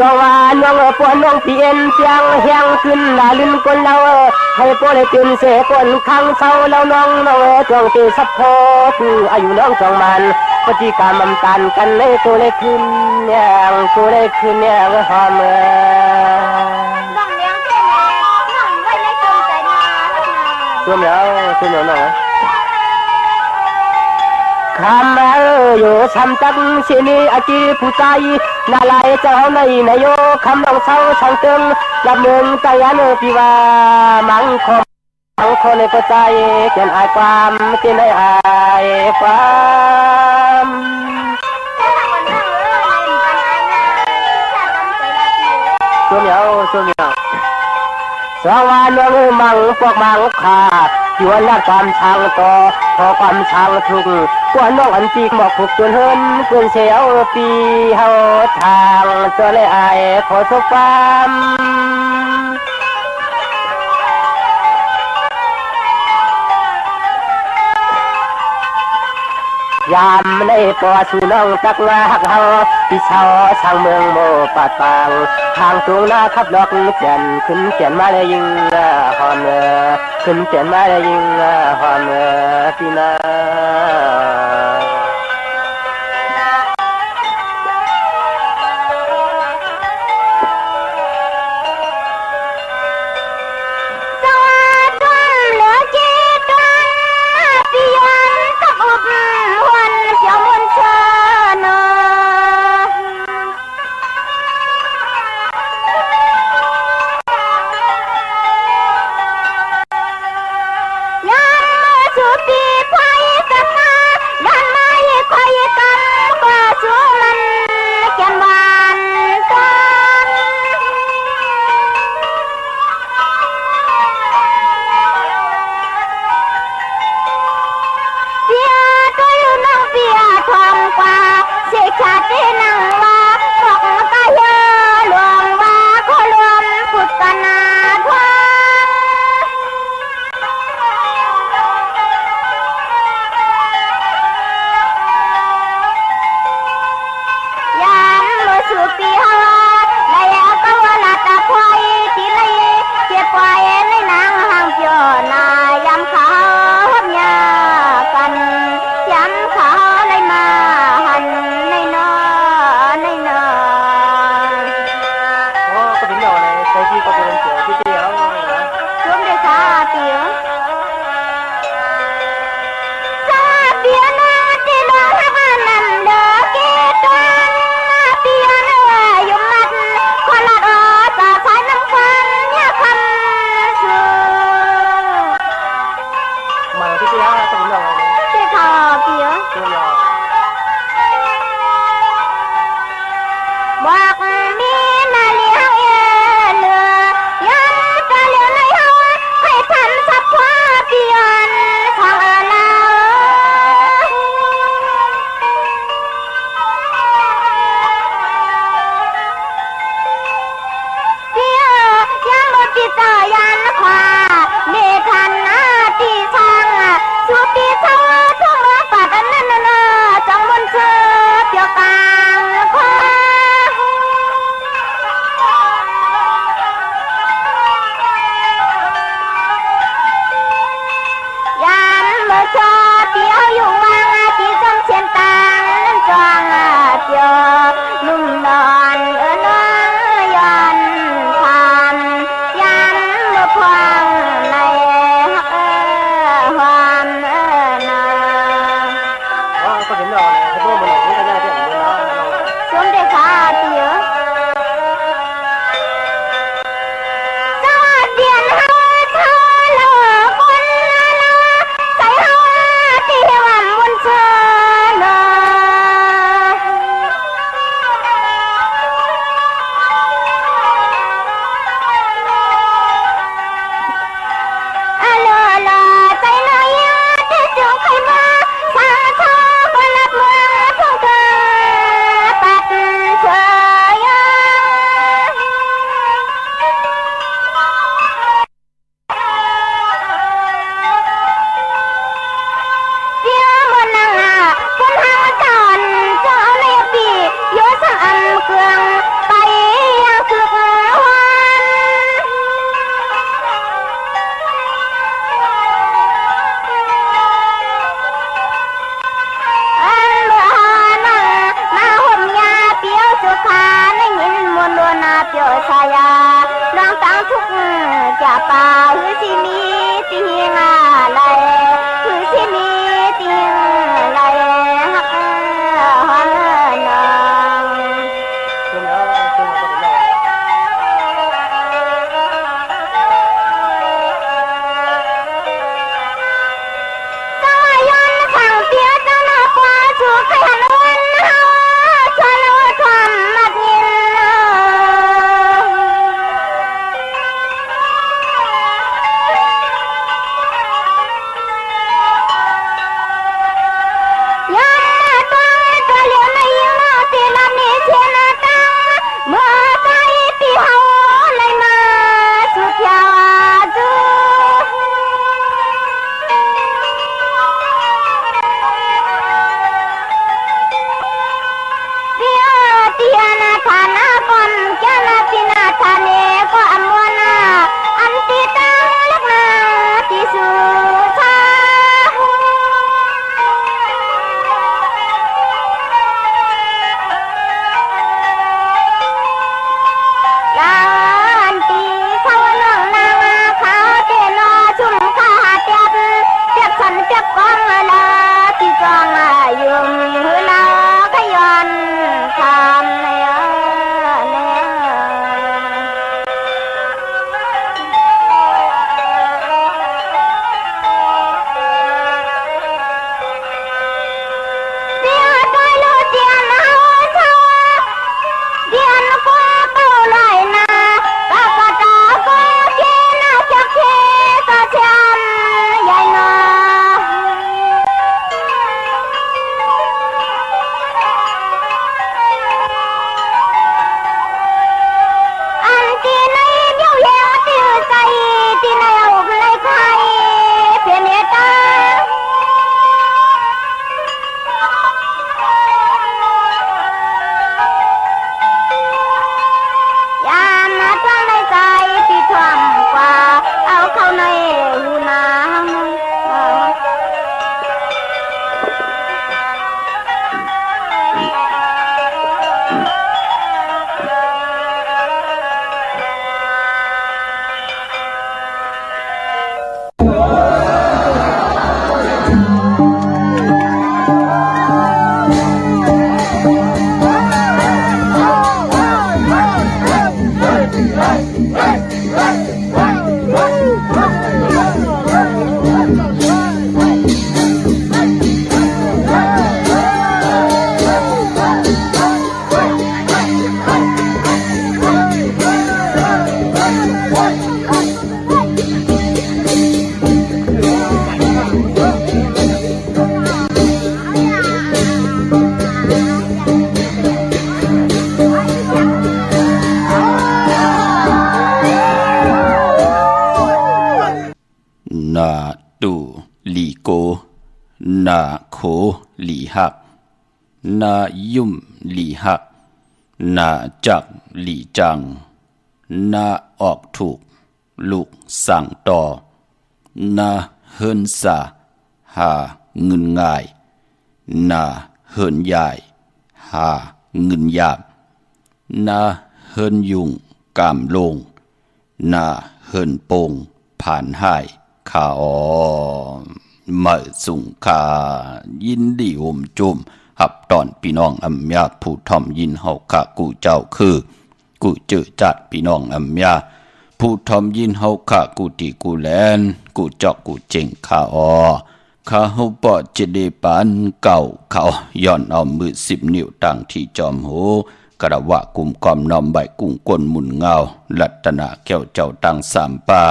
องว่าน้องปวนน้องเปลี่ยนเสียงเฮียงขึ้นลาลืมคนเราให้ปวดตื่นเสกคนข้างเศร้าแล้วน้องจงตีสัพพออายุน้องจองมันปฏิกรรมมันตันกันเลยตัวเลยขึ้นเนี่ยตัวเลยขึ้นเนี่ยหอมตัวเหนียวตัวเหนียวหน่อยคำอยู่ซ้ำจังสินีอาจีผู้ใจนาลายเจ้าในนายโยคำน้องเศร้าช่างตึงลำเมืองใจอันปีว่ามังคมมังคนในก็ใจเขียนอายความเขียนอายความตัวเหนียวตัวเหนียวสวรรค์เมืองมังพวกมังขาดอยู่อันละความช่างต่อพอความช่างทุกกว่าน้องอันปีกหมอกผูกจนเฮินเกินเสียวปีเฮาทางตัวเลยอายขอทุกความยามในปอสู่น้องตักมาหักเฮาพี่เช่าช่างเมืองโมปาดปางทางตรงหน้าขับดอกเขียนขึ้นเขียนมาเลยยิงหอมขึ้นเขียนมาเลยยิงหอมพี่นา นาตูหลีโกนาโคหลีหักนายุ่มหลีหักนาจักหลีจังนาออกถูกลูกสั่งต่อนาเฮินสาหาเงินง่ายนาเฮินใหญ่หาเงินหยาบนาเฮินยุงกามลงนาเฮินโปงผ่านหายขาออเมื่อสุงคายินดีอมจุมหับตอนพี่น้องอัมยาผู้ทอมยินเฮาขะกูเจ้าคือกูเจอจัดพี่น้องอัมยาผู้ทอมยินเฮาขะกูตีกูแลนกูจอกกูเจงขาออข้าเฮาปอจะได้ปานเก่าเขาย้อนเอามือ10 นิ้วตั้งที่จอมโหกระวะกุมกอมนอมใบกุ้งก้นหมุนเงาลัตนาแก้วเจ้าตั้ง3 ป่า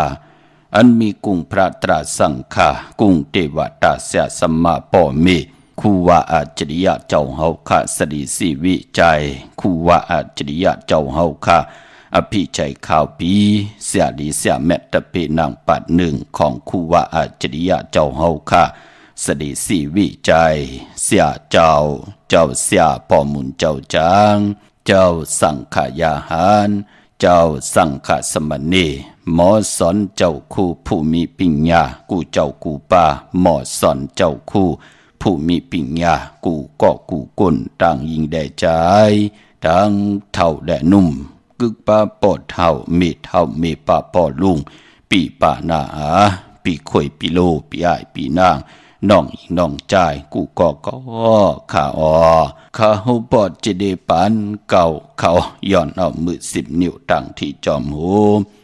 อันมีกุ้งพระตราสังฆากุ้งเทวตาเสียสัมมาป่อมีคูวาอาจริยะเจ้าเฮาค่ะสดีสีวิจัยคูวาอาจริยะเจ้าเฮาค่ะอภิชัยข่าวปีเสียดีเสียแมตตะเปนางปัด1ของคูวาอาจริยะเจ้าเฮาค่ะสดีสีวิจัยเสียเจ้าเสียป่อมุนเจ้าจางเจ้าสังขยาหารเจ้าสังฆสมณีหมอสอนเจ้าคู่ผู้มีปัญญากูเจ้ากูป่าหมอสอนเจ้าคู่ผู้มีปัญญากูก็กูก้นต่างยิงได้ใจทั้งเท่าแดนุ่มกึกป้าปอดเท่ามีเท่ามีป้าปอดลุงปีป่านาอาปีข่อยปีโลปีอ้ายปีนางน้องอีน้องใจกูก็ข้าข้าหูปอดจะได้ปานเก่าเขาย้อนเอามือ10 นิ้วตั้งที่จอมหู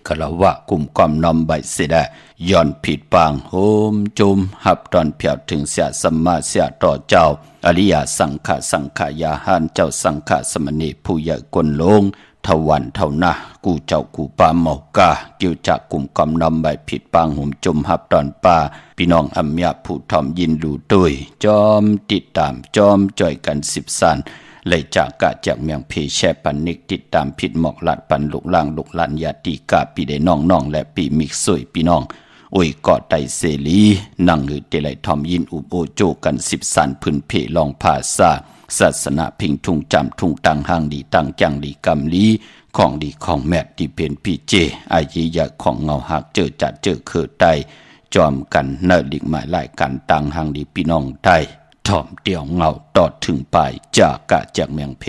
คารวะกุมความนอมใบเสดะย้อนผิดปางโฮมจุมหับตอนเพียวถึงเสียสัมมาเสียต่อเจ้าอริยสังขายาหานเจ้าสังฆสมณีผู้ใหญ่กวนลงทวันเท่านะกูเจ้ากูปาเมากาเกี่ยวจากกลุ่มกำนำใบผิดปางหุ่มจมหับตอนป่าพี่น้องอัมยาผู้ทอมยินดูตุยจอมติดตามจอมจ่อยกัน10 สันเลยจากกะจากเมียงเพแช่ปันนิกติดตามผิดหมอกลัดปันลุกล่างลุกลันยาติกาปีได้น้องและปีมิกสวยพี่น้องโอ้ยกอดไตเสลีนั่งหือเตไลทอมยินอุบโอโจกัน10 สันพื้นเพลองภาษาศาสนาพิงทุงจำทุงตังห้างดีตังจังดีกำลีของดีของแมทที่เป็นพี่เจอายียะของเงาหักเจอจัดเจอเคือไตจอมกันเนิดดิกหมายหลายกันตังห้างดีพี่น้องไตถอมเดี่ยวเงาตอดถึงปลายจากกะจากเมียงเพ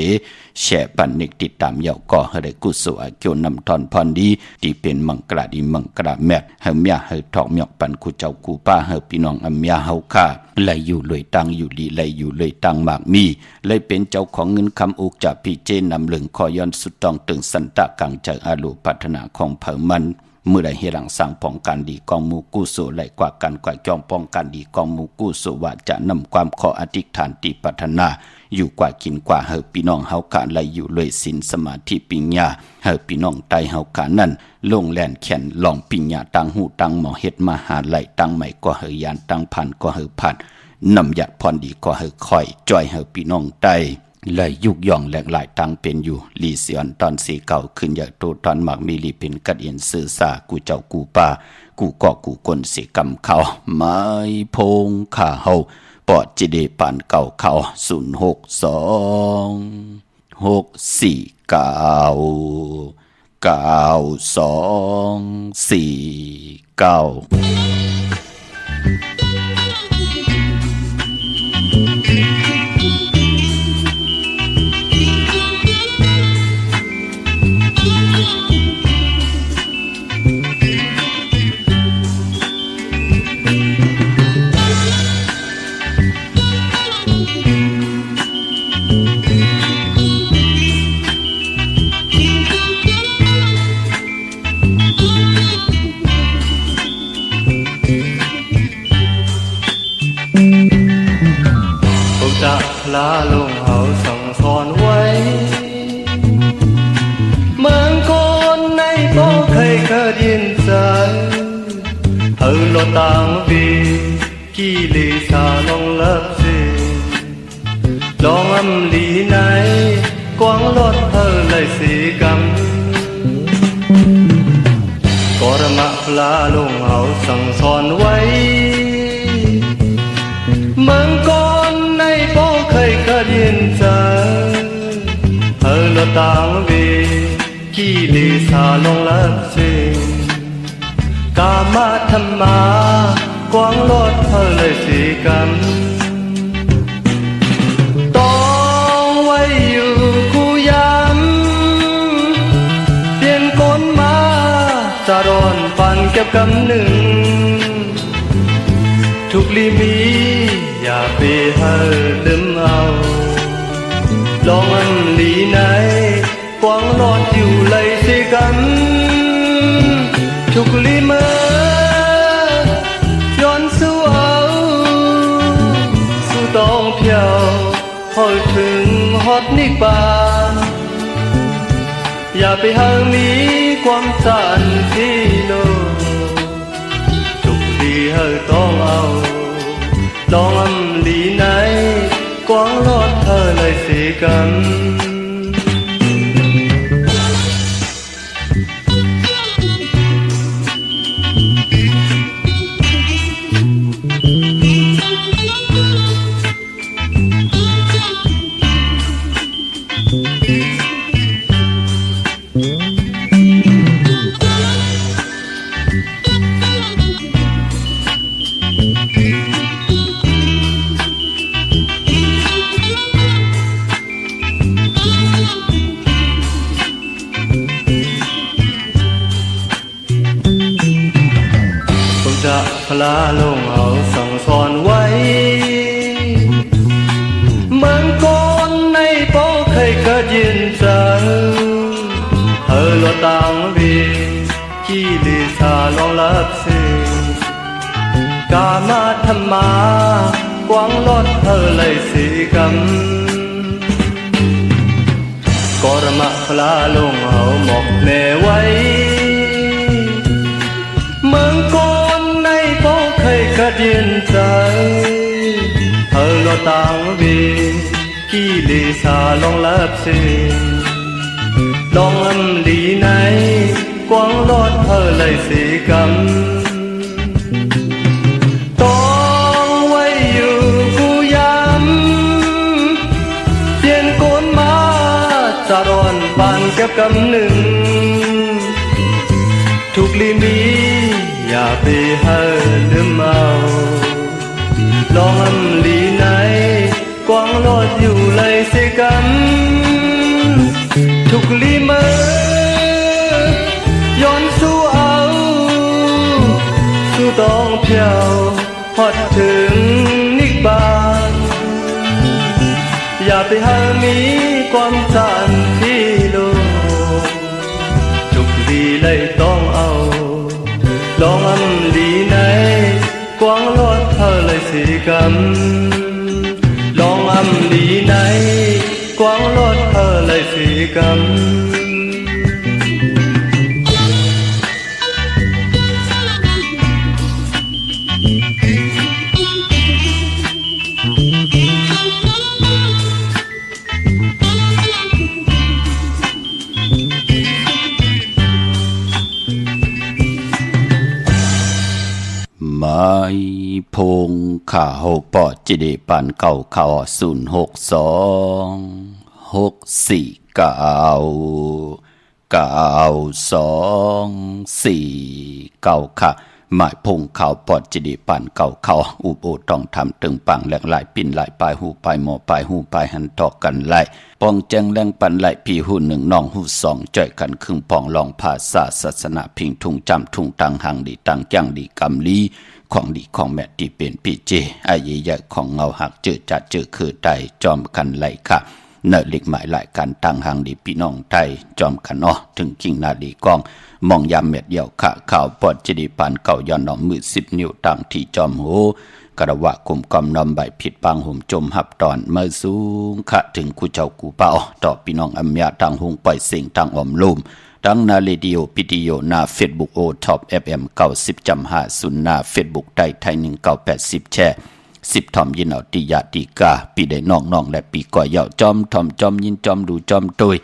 แช่ปันนิกติดตามเยาก่อให้ได้กุศลเกี่ยวนำทอนพรดีที่เป็นมังกราดีมังกราแมทให้เมียให้ทอกเมียกปันกูเจ้ากูป้าให้พี่น้องอัมยาเฮาค่าไหลอยู่เลยตังอยู่ดีไหลอยู่เลยตังมากมีเลยเป็นเจ้าของเงินคำอุกจากพี่เจนำเหลืองคอย้อนสุดต้องตึงสันตะกังจากอาลูพัฒนาของเผ่ามันเมื่อใดเฮรังสั่งป้องกันดีกองมูกู้โสไหลกว่ากันกว่าจองป้องกันดีกองมูกู้โสว่าจะนำความขออธิษฐานติพัฒนาอยู่กว่ากินกว่าเฮอพี่น้องเฮาขาไหลอยู่เลยศีลสมาธิปัญญาเฮอพี่น้องไตเฮาขานั่นลงแล่นแขนลองปัญญาตังหูตังหมอเฮ็ดมาหาไหลตังใหม่ก็เฮอยานตังพันก็เฮอพัดนำหยัดพรดีก็เฮอคอยจ่อยเฮอพี่น้องไตเลยยุกย่องแหลกหลายตังเป็นอยู่ลีเสียนตอนสีเก่าขึ้นอยากโตตอนหมักมีลีเป็นกัดเอียนสื่อสากูเจ้ากูป่ากูก็กูกลเสกำเขาไม้พงข้าเฮาปอดจิเดปานเก่าเขาจะลาลงเฮาสั่งสอนไว้เมืองคนในก็เคยยินใจเฮาโลตังบีกีลีสาลงเลิกสิลองอำลีไหนกวางรถเฮาเลยสีกำกรมะพ ลาลงเอาสั่งสอนไว้เมืองก่อนในป้อเคยกระยินใจละต่างเวกีลีสาลงลับเสกามาธรรมากวางลอดเลยสีกันต้องไว้อยู่คู่ยามเปลี่ยนคนมาจะร้อนปันเก็บกำหนึ่งทุกลีมีอย่าไปให้ลืมเอาลองอันลีไหนกวางรอดอยู่เลยสิกันทุกลีเมื่อย้อนสู้เอาสู้ต้องเพียวพอถึงฮอดนิบานอย่าไปหามีความสันที่โลทุกลีเฮอต้องเอาลองอันลีไหนกวางรอดเลยสิกันจะพลาลงเอาสั่งสอนไว้เมืองก่อนในป้อเคยกระยินใจลอต่างเวกีลีสาลองลับเสกามาธรรมากวางลอดเลยสีกันกรมะพลาลงเอาหมอกแน่ไว้เมืองก่อนในป้อเคยกระเดียนใจละต่างเวกีลีสาลองลับเสลองอันลีไหนกวางรอดเลยสีกันต้องไว้อยู่คู่ยามเปลี่ยนโกนมาจะร้อนปานเก็บกำหนึ่งทุกลีมีอย่าไปให้ลืมเอาลองอันลีไหนกวางรอดอยู่เลยสิกันทุกลีเมื่อย้อนสู้เอาสู้ต้องเพียวพอดถึงนิบานอย่าไปหามีความสันที่โลกทุกลีเลยต้องเอาลองอันลีไหนกวางรอดเลยสิกันลองอันลีไหนกวางรอดเลยสิกัน ไม้พงข่าหปอจิเดปันเก่าข่าว062649224ค่ะหมายพงข่าวปอดจิเดปันเก่าข่าวอุบโอต้องทำตึงปังแหลกหลายปิ่นหลายปลายหูปลายหมอปลายหูปลายหันตอกกันไหลปองแจงแรงปันไหลพี่หูหนึ่งน้องหูสองจ่อยกันครึ่งปองลองภาษาศาสนาพิงทุงจำทุงตังหังดีตังแก้งดีกำลีของดีของแม่ที่เป็นพี่เจไอ้ใหญ่ของเงาหักเจอจัดเจอคือใดจอมกันไหลค่ะเนลิกหมายหลายการตั้งหังดีพี่น้องไทยจอมกันอ้อถึงกิ่งนาดีกองมองยามเม็ดเดียวข่าข่าวปอดจิดีปานเก่าย้อนหนอมมือ10 นิ้วต่างที่จอมโหกระวะคุมกำนำใบผิดปางห่มจมหับตอนเมื่อสูงขะถึงกูเจ้ากูเป่าต่อพี่น้องอัมยาต่างหงปล่อยเสียงต่างอมลุ่มทั้งนาเรดิโอพิดิโอนาเฟซบุ๊กโอท็อป FM 90.50นาเฟซบุ๊กไทย1980แชร์10ทอมยินเอาติยาติกาปีได้น้องๆและปีก่อยเหยาจอมทอมจอมยินจอมดูจอมตุย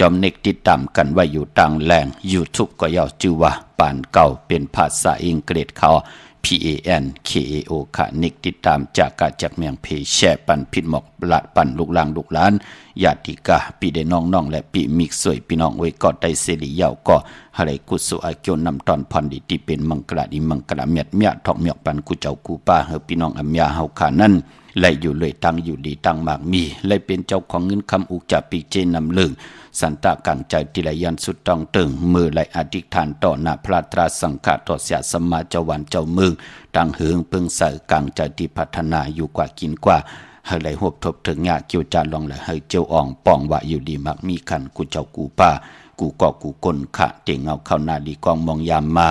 จอมเน็กติดตามกันไว้อยู่ต่างแหล่ง YouTube ก็ย่อชื่อว่าปานเก่าเป็นภาษาอังกฤษเขา PANKAO ค่ะเน็กติดตามจากกาจากเมียงเพแช่ปันพิดหมอกละปันลูกหลางลูกหลานญาติกาปีเดน้องๆและปีมิกสวยพี่น้องไว้ก็ได้เสรียาวก็อะไรกุศลอาเกียวนำตอนพรดีที่เป็นมังกรดีมังกรเมียดเมียทองเมียกปันกูเจ้ากูป้าเฮอพี่น้องอัมยาเฮาขานั่นไล่อยู่เลยตั้งอยู่ดีตั้งมากมีไล่เป็นเจ้าของเงินคำอุกจะปีเจนำเลิงสันตะกังใจติลยันสุดต้องตึงมือไล่อธิษฐานต่อหน้าพระตราสังฆาต่อเสียสมมาเจ้าวันเจ้าเมืองตั้งเหืองเพิ่งใส่กังใจที่พัฒนาอยู่กว่ากินกว่าเฮาไล่หบทบถึงงาเกี่ยวจานลองและเฮาเจ้าอ่องป่องว่าอยู่ดีมักมีขันกูเจ้ากูป้ากูก็กูกลขะเต่งเอาเข้านาดีกองมองยามมา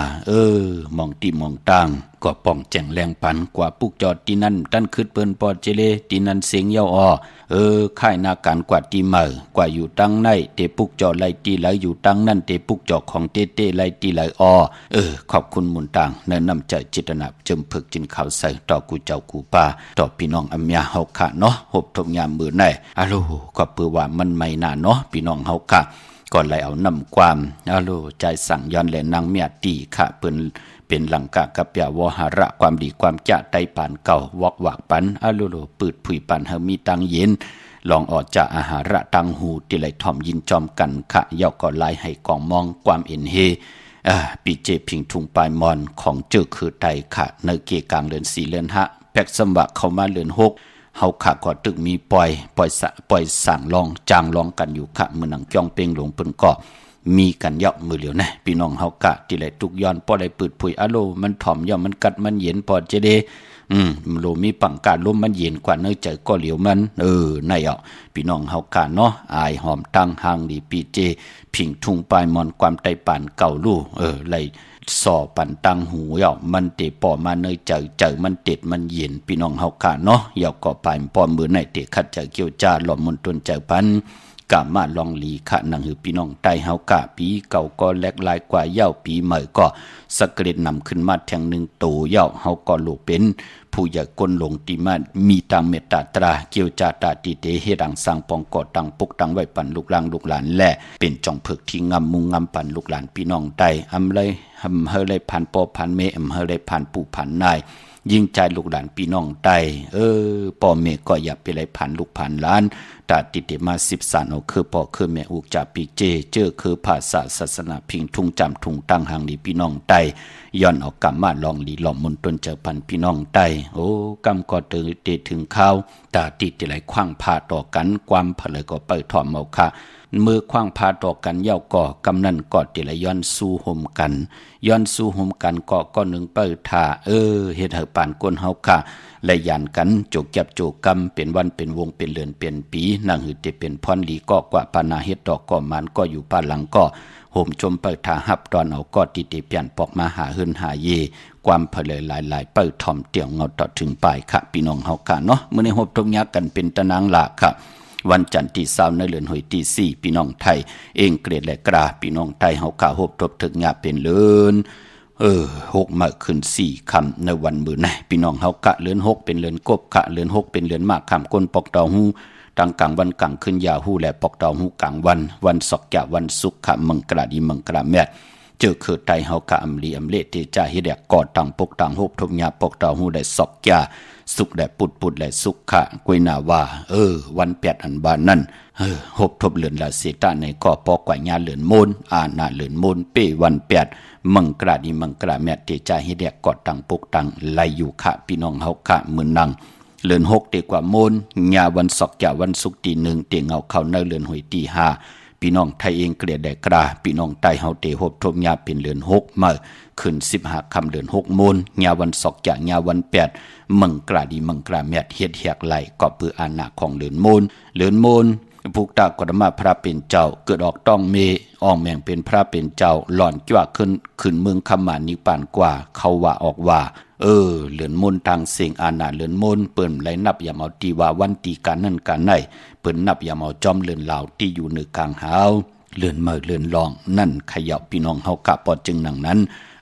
มองตีมองตังก็ป้องแจ่งแรงปันกว่าปุกจอดที่นั่นตั้นคืดเปิ้นปอดเจเลที่นั่นเสียงเย้าค่ายนาการกว่าที่เมอกว่าอยู่ตั้งในเตปุกจอไล่ตีไหลอยู่ตั้งนั่นเตปุกจอของเต้ไล่ตีไหลขอบคุณมุนตังเนินนำใจจิตนาจมฝึกจินข่าวใส่ต่อกูเจ้ากูป้าต่อพี่น้องอัมยาเฮาขะเนาะหบทบยามมือไหนอะโลก็เปือว่ามันไม่น่าเนาะพี่น้องเฮาขะก่อนไหลเอานำความใจสั่งย้อนแลนางเมียตีค่ะเปิ้นเป็นหลังกะกับยาวหาระความดีความจะไตปานเก่าวอกวากปันปืดผุยปันเฮามีตังเย็นลองออกจากอาหาระตังหูที่ไหลถ่อมยินจอมกันค่ะยาวก็ไล่ให้กองมองความเอ็นเฮปีเจพิงทุงปลายมอนของเจ้าคือไตค่ะในเกกลางเดือน4เดือน5แพ็กสมบัติเข้ามาเดือน6เฮาขะก็ตึกมีปล่อยสั่งลองจางลองกันอยู่ขะมือหนังจ้องเป่งหลงเปิ้นก็มีกันเยาะมือเหลียวนะพี่น้องเฮากะที่ไหลทุกย้อนพอได้ปืดผุยอะโลมันถ่อมย่อมมันกัดมันเย็นพอจะได้โลมีปังกาลมมันเย็นกว่าเนื้อใจก็เหลียวมันในพี่น้องเฮากะเนาะอายหอมตั้งหางดีปีเจผิงทุงปลายมอนความไตปานเก่าลู่ไหลสอปันตังหูมันเตปอมาเนยเจอมันเต็ดมันเย็นพี่น้องเฮากะเนาะก็ไปปอมือในเตขัดจะเกี่ยวจาหล่อมนตนเจอพันกะมาลองลีขะนังหือพี่น้องไตเฮากะปีเก่าก็แลกลายกว่าปีใหม่ก็สกเร็ดนำขึ้นมาแทงหนึ่งโตเฮาก็ลูกเป็นผู้ใหญ่กลลงตีมามีตังเมตตาตราเกี่ยวจาตาติเตเฮดังสังปองกอตังปุกตังไว้ปันลูกหลานและเป็นจองเผือกที่งำมุงงำปันลูกหลานพี่น้องไตเฮาเลยผ่านปอผ่านเมเฮาเลยผ่านปู่ผ่านนายยิ่งใจลูกหลานพี่น้องไตพ่อแม่ก็อย่าไปเลยผ่านลูกผ่านหลานตาติเตมา10สานเอาคือพ่อคือแม่อุกจากปีเจเจอคือภาษาศาสนาพิงทุงจำทุงตั้งหางดีพี่น้องไตย้อนเอากรรมมาลองลีหล่อมมนตนเจอพันพี่น้องไตกรรมก็เตถึงข้าวตาติไหลคว้างพาต่อกันความเผลอก็เปิดถอมเอาค่ะมือคว้างพาต่อกันเย้าก่อกำนันก่อติละย้อนสู้ห่มกันย้อนสู้ห่มกันก็หนึ่งเปิดท่าเฮ็ดให้ปานก้นเฮาค่ะและยันกันโจกจับโจกกำเป็นวันเป็นวงเป็นเดือนเป็นปีนางหือเตเป็นพรลีก็กว่าปานาเฮ็ดดอกก็มันก็อยู่ปานหลังก็ห่มชมเปิดท่าหับตอนเอาก็ติเตเปลี่ยนปอกมาหาหึนหาเยความเผลอหลายเปิดถ่อมเตี่ยวเงาต่อถึงปลายค่ะพี่น้องเฮาค่ะเนาะมื้อนี้ฮบทบยักกันเป็นตะนางละค่ะวันจันทร์ที่20ในเดือนหอยที่4พี่น้องไทยเองเกรดและกราพี่น้องไทยเฮาข่าวฮบทบถึงงาเป็นเลือน6มาขึ้น4ค่ำในวันมื้อไหนพี่น้องเฮากะเลือน6เป็นเลือนกบกะเลือน6เป็นเลือนมากค่ำก้นปอกเตาหูตั้งกลางวันกลางคืนยาหูและปอกเตาหูกลางวันศอกแก่วันศุกร์ค่ะมังกราดีมังกราแม่เจอคือไตเฮากะอำลีอำเลเตจาเฮ็ดแดกกอดตังปกตังฮบทบยาปอกเตาหูได้ศอกแก่สุขและปุดและสุขค่ะกุยนาว่าวัน8อันบานนั่นหบทบเลือนละเสตาในก็ปอกว่าญาเลือนโมนอาณาเลือนโมนเปวัน8มังกราดีมังกราแม่เตจาเฮ็ดแดกกอดตังปกตังไลอยู่ค่ะพี่น้องเฮาค่ะมื้อนังเลือน6เตกว่าโมนญาวันศอกแก่วันศุกร์ที่1เตเงาเข้าในเลือนหอยที่5พี่น้องไทยเองเกลียดได้กราพี่น้องไตเฮาเตหบทบญาเป็นเลือน6มาขึ้น15ค่ำเดือน6โมนญาวันศอกแก่ญาวัน8มังกราดีมังกราแม่เฮ็ดแหกไหลก็เพื่ออาณาของเลือนโมนพุกตากรมาพระเป็นเจ้าเกิดออกต้องเมอ่องแมงเป็นพระเป็นเจ้าหล่อนจ้วขึ้นเมืองคำหมานิปานกว่าเขาว่าออกว่าเหลือนมนทางเสียงอาณาเหลือนมนเปิ้นไหลนับยามเอาตีว่าวันตีการนั่นการไหนเปิ้นนับยามเอาจอมเหลือนลาวที่อยู่เหนือกลางหาวเหลือนเมื่อเหลือนลองนั่นขยับพี่น้องเฮากะปอจึงหนังนั้น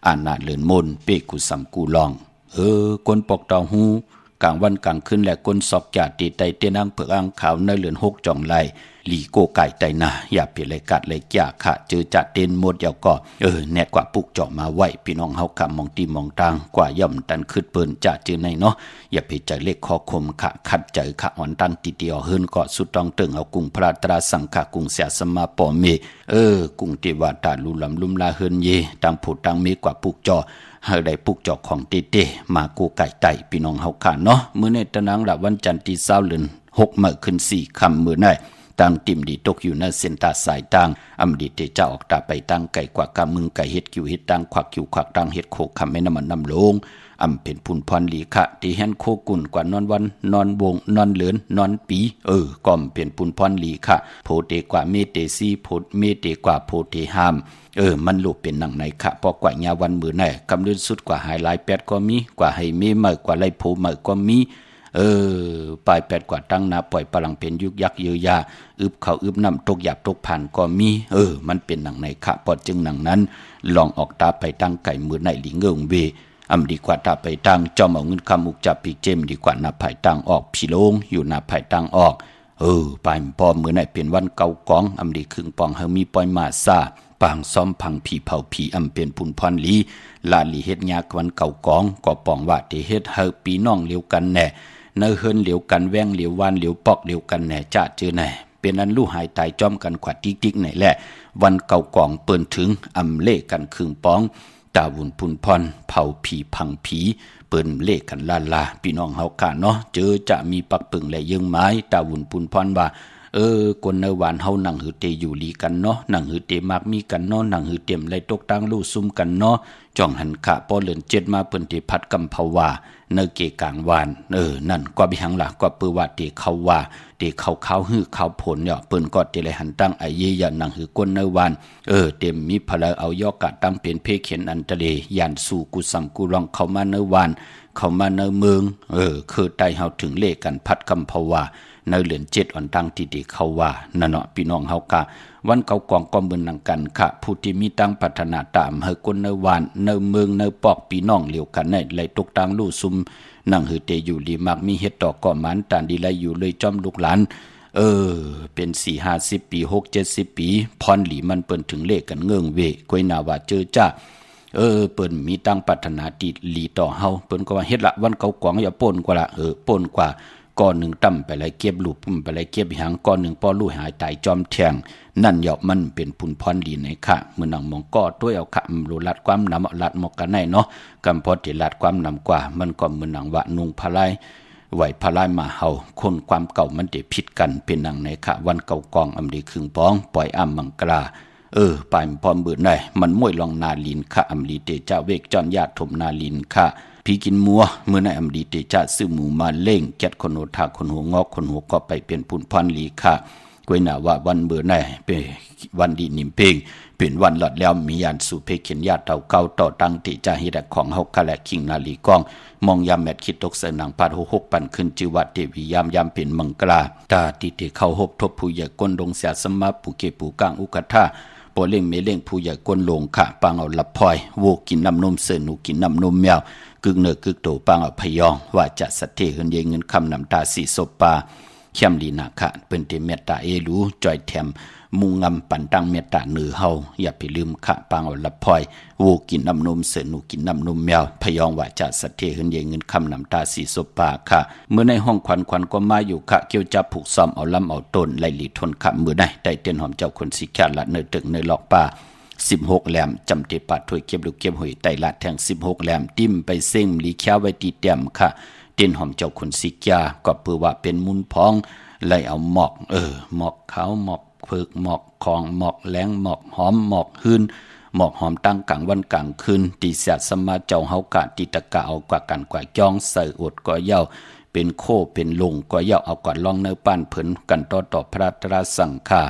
อาณาเหลือนมนเปกุสัมกูลองคนปอกเตาหู กลางวันกลางคืนและก้นสอกจาตีไตเตียนางเผือกอ่างขาวในเหลือน6จ่องไหลหลีโกไก่ไตนาอย่าเปลี่ยนเลยกัดเลยจ่าค่ะเจอจัดเต้นหมดเดียวก็แน่กว่าปุกเจาะมาไว้พี่น้องเฮากำมองตีมองตางกว่าย่อมตันคืดเปิ้นจะเจอในเนาะอย่าไปใจเล็กคอคมค่ะขัดใจค่ะอ่อนตันติเดียวเฮิรนก็สุดต้องเติงเอากุ้งพระตราสังขะกุ้งเสียสมาปอเมกุ้งเทวดาลุลำลุมลาเฮิรนเยตังผุดตังเมกว่าปุกเจาะเฮาได้ปุกเจาะของเต้มากูไก่ไตพี่น้องเฮาค่ะเนาะมื้อในตะนางละวันจันทร์ที่20เดือน6มื้อขึ้น4ค่ำมื้อในตั้งติมดีตกอยู่ในเส้นตาสายตั้งอำดีเตจะออกตาไปตั้งไก่กว่ากำมึงไก่เฮ็ดกิวเฮ็ดตั้งควักกิวควักตั้งเฮ็ดโคคำไม่น้ำมันน้ำลงเป็นพุนพรหลีคะที่แห่นโคกุ่นกว่านอนวันนอนวงนอนเหลือนนอนปีก่อมเป็นพุนพรหลีคะโพเตกว่าเมเตซีโพเมเตกว่าโพเตหามมันลูกเป็นหนังในคะพอกว่ายาวันมือไหนกำเนิดสุดกว่าหายหลาย8ก็มีกว่าให้เมเมื่อกว่าไล่โพเมื่อก็มีปลาย8กว่าตั้งนาปล่อยพลังเป็นยุกยักเยือยาอึบเขาอึบน้ำตกหยาบตกผ่านก็มีมันเป็นหนังในคะปอดจึงหนังนั้นลองออกตาไปตั้งไก่มือในหลิงเงิงเวดีกว่าตาไปตั้งจอมเอาเงินคำมุกจับปีเจมดีกว่านาไผ่ตั้งออกพี่โลงอยู่นาไผ่ตั้งออกปลายพอมือในเป็นวันเก่ากองดีครึ่งปองเฮามีปล่อยมาซาปางซ้อมพังผีเผาผีเป็นพุนพรลีลาลีเฮ็ดยากวันเก่ากองก็ปองว่าที่เฮ็ดเฮาปีน้องเลียวกันแน่เนื้อเฮินเหลียวกันแว่งเหลียววานเหลียวปอกเหลียวกันแหน่จะเจอไหนเป็นอันลู่หายตายจอมกันขวัดติ๊กไหนแหละวันเก่ากองเปิ้นถึงเล่กันครึ่งป้องตาวุนพุนพรเผาผีพังผีเปิ้นเล่กันลาพี่น้องเฮากะเนาะเจอจะมีปักปึงและยิงไม้ตาวุนพุนพรว่าคนในหวานเฮานั่งหือเตอยู่ลีกันเนาะนั่งหือเตมากมีกันเนาะนั่งหือเต็มไหลตกตั้งลู่ซุ่มกันเนาะจ้องหันขะปอเลิน7มาเปิ้นที่พัดกำภาวาเนเกกลางวานนั่นกว่าบิหังล่ะกว่าปือว่าเตเขาว่าเตเขาฮื้อเขาผลเนี่ยเปิ้นก็เตเลยหันตั้งไอเยยันนั่งหือก้นในวานเต็มมีพลังเอายอกะตั้งเป็นเพเขียนอันตะเลยานสู่กุสัมกุรองเข้ามาในวานเข้ามาในเมืองคือไตเฮาถึงเลกันพัดกำภาวาในเหลือน7อ่อนตั้งที่ดีเขาว่านั่นเนาะพี่น้องเฮากะวันเก่ากองก็เหมือนนังกันค่ะผู้ที่มีตั้งพัฒนาตามเฮคนในวานในเมืองในปอกพี่น้องเหลียวกันในไหลตกตังลู่ซุมนั่งหือเตอยู่ลีมักมีเฮ็ดดอกก่อมันตานดีไหลอยู่เลยจอมลูกหลานเป็น4-50 ปี6-70 ปีพรหลีมันเปิ้นถึงเลขกันเงื่องเวกวยนาว่าเจอจ้าเปิ้นมีตั้งพัฒนาติหลีต่อเฮาเปิ้นก็ว่าเฮ็ดละวันเก่ากองอย่าป่นกว่าละป่นกว่าก้อนหนึ่งตั้มไปเลยเก็บลูกปุ่มไปเลยเก็บหางก้อนหนึ่งปอลู่หายตายจอมแทงนั่นเหยาะมันเป็นพุนพรดีในค่ะเมื่อนังมองก้อด้วยเอาค่ะรูลัดความนำลัดหมกกันในเนาะกำพอติลัดความนำกว่ามันก็เมื่อนังวะนุงพลายไหวพลายมาเฮาคนความเก่ามันเดผิดกันเป็นนังในค่ะวันเก่ากองดีครึ่งป้องปล่อยมังกราปลายพร้อมเบื่อในมันมวยลองนาลินค่ะดีเตเจ้าเวกจอนญาติถมนาลินค่ะพี่กินมัวเมื่อในดีเตจะซื้อหมูมาเล่งแกดคนโหทาคนหัวงอกคนหัวก็ไปเป็นพุนพรลีค่ะกวยหนาว่าวันเบื่อในเป็นวันดีนิมเพงเป็นวันหลอดแล้วมียานสู่เพเขียนญาติเต่าเก่าต่อตั้งติจะฮิดของเฮาคะและคิงนาลีกองมองยามแมดคิดตกเสนังพาด6ปั่นขึ้นจิวัดเทวียามเป็นมังกราตาติเตเข้าหบทบผู้ใหญ่ก้นดงเสียสมาปุเกปูกลางอุกท่าปอเล่งเมเล่งผู้ใหญ่ก้นลงค่ะปังเอาลับพลอยโวกินน้ำนมเสือหนูกินน้ำนมแมวกึกเนอกึกโตปังเอาพยองว่าจะสัตเทเฮินเยเงินคำน้ำตาสีศพปาเข้มลีนาคะเป็นเตเมตตาเอรูจอยแถมมุงงำปันตังเมตตาเหนือเฮาอย่าไปลืมค่ะปังเอาลับพลอยโวกินน้ำนมเสือหนูกินน้ำนมแมวพยองว่าจะสัตเทเฮินเยเงินคำน้ำตาสีศพปาค่ะเมื่อในห้องควันก็มาอยู่ค่ะเกี่ยวจับผูกซ้อมเอาลำเอาต้นไล่หลีทนค่ะมือได้ได้เต้นหอมเจ้าคนสิแค่ละเนตึกเนหลอกป่า16แหลมจำเตปาถวยเก็บลูกเก็บหอยไตละแทง16แหลมติ้มไปเส้งลีแค้วไว้ตีเต็มค่ะเต้นหอมเจ้าคนสิกยาก็เพื่อว่าเป็นมุนพองไล่เอาหมอกหมอกขาวหมอกเผือกหมอกคองหมอกแหลงหมอกหอมหมอกหืนหมอกหอมตั้งกลางวันกลางคืนตีเสียสมาเจ้าเฮากะติตะกะเอากว่ากันกว่าจ้องใส่อดก็เย้าเป็นโคเป็นลงก็เย้าเอากว่าลองเนื้อป้านเผินกันต่อพระตราสังฆา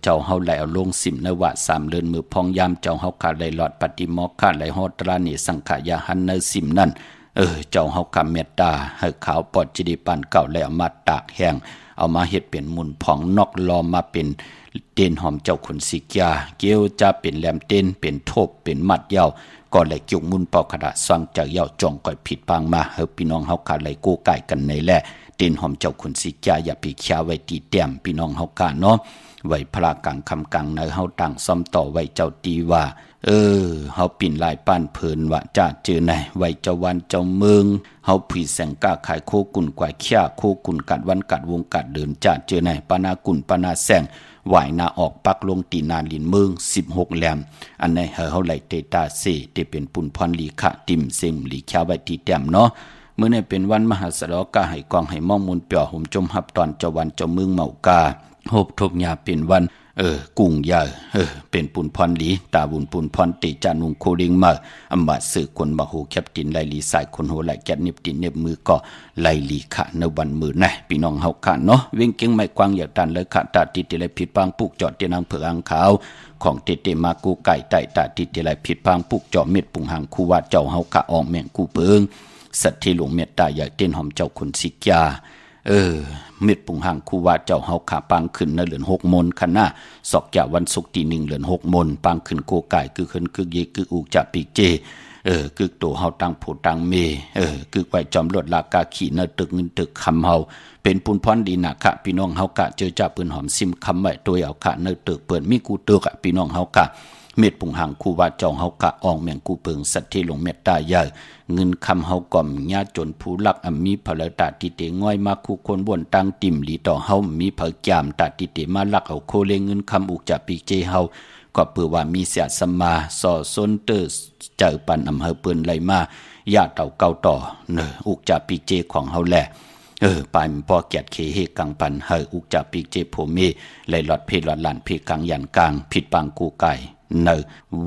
เจ้าเฮาไหลเอาลงสิมในว่า3เดือนมือพองยามเจ้าเฮาขาดไหลหลอดปฏิโมกข์ขาดไหลฮอตรานิสังขายาหันในสิมนั่นเจ้าเฮาคำเมตตาให้ขาวปอดจิดิปันเก่าแล้วมาตากแห้งเอามาเฮ็ดเป็นมุนผ่องนอกลอมาเป็นเต้นหอมเจ้าขุนสิกยาเกี่ยวจะเป็นแหลมเต้นเป็นโทบเป็นมัดยาว ก็เลยจุงมุนเป่าขดาสร้างจากเย่าจองก่อยผิดพางมาเฮาพี่น้องเฮาขาเลยกู้ไก่กันในแหละเต้นหอมเจ้าคุณสิจาอย่าปีเขียไว้ตีเต็มพี่น้องเฮากาเนาะไว้พระกังคำกังในเฮาต่างซ่อมต่อไว้เจ้าตีว่าเฮาปิ่นลายป้านเพลินว่าจะเจอไหนไว้เจ้าวันเจ้าเมืองเฮาผีแสงกล้าขายโคกุ่นกว่าเขี้ยโคกุ่นกัดวันกัดวงกัดเดินจะเจอไหนปานากุ่นปานาแสงไหวนาออกปักลงตีนาลินเมือง16แหลมอันในเฮาไหลเตตาเซเตเป็นปุ่นพรลีขะติ่มเซมลีเขียวไว้ตีแต้มเนาะเมื่อในเป็นวันมหาสรกาให้กองให้มองมุนเปียวห่มจมหับตอนเจ้าวันเจ้าเมืองเมากาโหบทบยาเป็นวันกุ้งยาเป็นปุ่นพรลีตาบุญปุ่นพรติจานุงโคลิงมาอำบาดสื่อคนบาหูแคบตินไลลีสายคนโหไหลแกบนิบตินเน็บมือก็ไลลีขะในวันมือนะพี่น้องเฮาขะเนาะเว้งเก่งไม่กวางอยากดันเลยขะตาติติเลยผิดปางปุกจอดเตนังเผืออังขาวของเตมากูไก่ไต่ตาติติเลยผิดปางปุกจอดเม็ดปุงหางคูวาเจ้าเฮาขะออกแม่งกูเปิงสัตว์ที่หลวงเมตตาอยากเต้นหอมเจ้าคนสิกยาเม็ดปุงหางคูว่าเจ้าเฮาขาปางขึ้นในเหลือน6 มนคณะศอกยาวันศุกร์ที่1เหลือน6 มนปางขึ้นโกไก่คือขึ้นคือเยคืออุกจะปีกเจคือโตเฮาตังโผตังเมคือไว้จอมรวดลากาขี่ในตึกเงินตึกคำเฮาเป็นปุนพรดีนะคะพี่น้องเฮากะเจอจ่าปืนหอมซิมคำไว้ตัวเอาค่ะในตึกเปิดมีกูตึกพี่น้องเฮากะเม็ดปุงหางคูว่าเจ้าเฮากะอองแมงกูเปิงสัตว์ที่หลงเมตตาใหญ่เงินคำเฮาก่อมญาจนผู้ลักมีผลตาติเตง่อยมาคู่คนบนตังติ่มหลีต่อเฮามีเผยจามตาติเตมาลักเอาโคเลเงินคำอุกจะปีเจเฮาก็เปื่อว่ามีเสียสมาสอซนเตอเจอปันอำเภอเปิ้นไหลมาญาเต่าเก่าต่ออุกจะปีเจของเฮาแหละปายมันพอแกดเคเฮกังปันอุกจะปีเจโพเมไหลหลอดเพหลอดหลานเพกังยันกลางผิดปังกูไก่ใน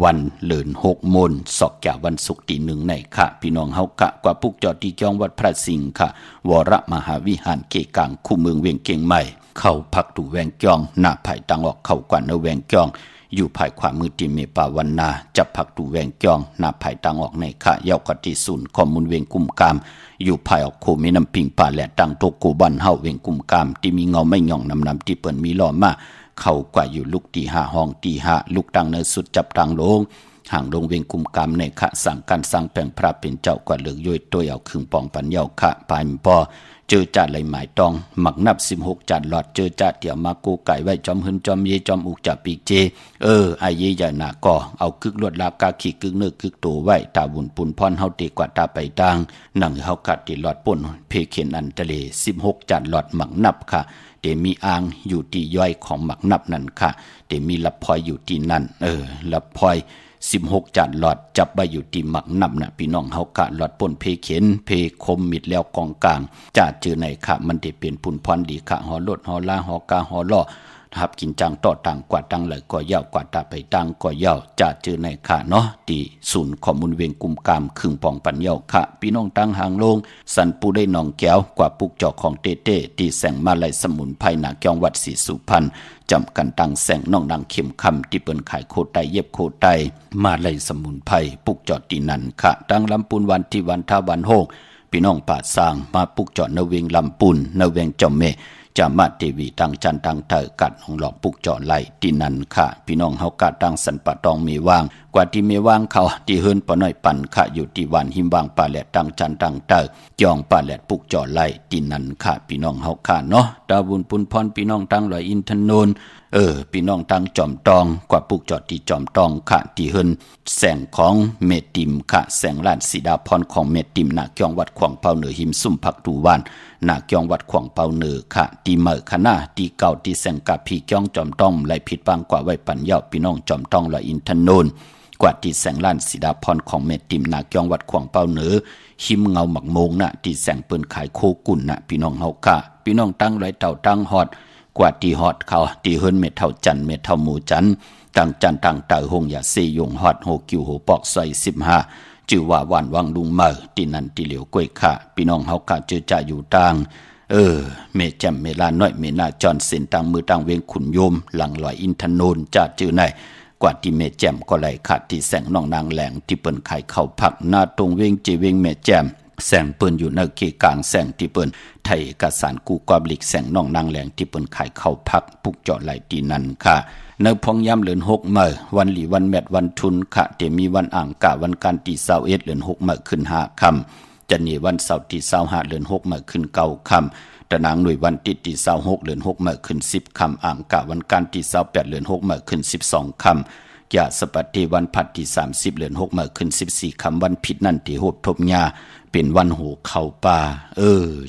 วันเลือน6 มนศอกจากวันศุกร์ที่1ในค่ะพี่น้องเฮากะกว่าปุกจอดที่จองวัดพระสิงห์ค่ะวรมหาวิหารเกกังคู่เมืองเวียงเกียงใหม่เข้าพักตู่แวงจองหน้าไผ่ตังออกเข้ากว่าในแวงจองอยู่ภายขวามือติเมปาวันนาจับพักตู่แวงจองหน้าไผ่ตังออกในค่ะเยาวกติศูนย์ข้อมูลเวียงกุมกามอยู่ภายออกโคมีน้ำปิงป่าและตังโตกูบันเฮาเวียงกุมกามที่มีเงาไม่หย่องนำที่เปิ้นมีล้อมาเข้ากว่าอยู่ลูกตี5ห้องตี5ลูกตังเนสุดจับตังลงห่างลงเวงกุมกามในขะสั่งการสร้างแปลงพระเป็นเจ้ากว่าเหลือย่อยตัวเอาครึ่งปองปัญญาขะปายปอเจอจัดไหลหมายตองหมักนับ16จัดหลอดเจอจัดเดี๋ยวมากูไก่ไว้จอมหึนจอมเยจอมอุกจับปีกเจไอเยใหญ่หนาก่อเอากึกลวดลากาขี่กึกเนื้อกึกตัวไว้ตาบุญปุนพรเฮาตีกว่าตาไปตังหนังเฮากัดติหลอดป่นเพเข็นอันทะเล16จัดหลอดหมักนับค่ะเดมีอ่างอยู่ที่ย่อยของหมักนับนั่นค่ะเดมีลับพลอยอยู่ที่นั่นลับพลอย16จัดหลอดจับใบอยู่ที่หมักนับนะพี่น้องเฮากะหลอดป่นเพเข็นเพคมมิดแล้วกองกลางจะเจอในค่ะมันได้เป็นปุ่นพรดีค่ะหอรถหอลาหอกาหอล่อทับกินจังต่อต่างกว่าตังเลยก็ยาวกว่าตาไปตังก็ยาวจะเจอในค่ะเนาะที่ศูนย์ข้อมูลเวียงกุมกามครึ่งปองปัญญาค่ะพี่น้องตั้งหางลงสันปูได้หนองแก้วกว่าปุกจอกของเต้ที่แสงมาลัยสมุนไพรนาเกียงวัดศรีสุพรรณจำกันตังแสงน้องดังเข็มคำที่เปิ้นขายโคไตเย็บโคไตมาลัยสมุนไพรปุกจอดที่นั่นค่ะตั้งลำปูนวันที่วันท่าวันโฮงพี่น้องป่าสร้างมาปุกจอดนเวงลำปูนนเวงจอมเมจามาเทวีตังจันตังเถอกัดของหลอกปุกเจาะไหลที่นั่นค่ะพี่น้องเฮากะตังสันปะตองมีว่างกว่าที่มีว่างเขาที่เฮิรนปะน้อยปั่นค่ะอยู่ที่วันหิมวางป่าแหลตังจันตังเถอจองป่าแหลปุกเจาะไหลที่นั่นค่ะพี่น้องเฮาค่ะเนาะดาบุญปุนพรพี่น้องตังลอยอินทนนท์พี่น้องตังจอมตองกว่าปุกเจาะที่จอมตองค่ะที่เฮิรนแสงของเมติมค่ะแสงล้านสีดาพรของเมติมนาเกียงวัดขวางเปาเหนือหิมซุ่มผักตูวันนาเกียงวัดขวางเปาเหนือค่ะที่เมื่อคณะที่เก่าที่แสงกับพี่เกียงจอมต้องไหลผิดบางกว่าไว้ปัญญาพี่น้องจอมต้องลอยอินทนนท์กว่าที่แสงล้านสีดาพรของเมติมนาเกียงวัดขวางเปาเหนือหิมเงาหมักโมงน่ะที่แสงปืนขายโคกุ่นน่ะพี่น้องเฮาค่ะพี่น้องตั้งลอยเต่าตั้งฮอดกว่าที่ฮอดเขาที่เฮิรนเม็ดเท่าจันเม็ดเท่าหมูจันตั้งจันตั้งเต่าหงอย่าเซยงฮอดโหกิวโหปอกซอย15จื่อว่าวันวังลุงเมอที่นั่นที่เหลียวกล้วยค่ะพี่น้องเฮากะเจอจ่าอยู่ต่างเมแจ่มเมลาน้อยเมนาจอนเส้นต่างมือต่างเวียงขุนโยมหลังลอยอินทนนท์จะจื่อไหนกว่าที่เมแจ่มก็ไหลขาดที่แสงน้องนางแหลงที่เปิ้นขายข้าวผักหน้าตรงเวียงเจเวียงเมแจ่ม แสงเปิ้นอยู่ในเกกลางแสงที่เปิ้นไทยเอกสารกูกอบลิกแสงน้องนางแหลงที่เปิ้นขายเข้าพักปุกเจาะไหลตีนั้นค่ะในพองย่ำเดือน6มื้อวันหลีวันแมดวันทุนค่ะเตมีวันอ่างกะวันการตี21เดือน6มื้อขึ้น5ค่ำจะนี่วันเสาร์ที่25เดือน6มื้อขึ้น9ค่ำตะนางหน่วยวันติดที่26เดือน6มื้อขึ้น10ค่ำอ่างกะวันการที่28เดือน6มื้อขึ้น12ค่ำยาสปัตติวันพัดที่30เดือน6มื้อขึ้น14ค่ำวันผิดนั่นที่โหบทบญาเป็นวันหูเข้าป่า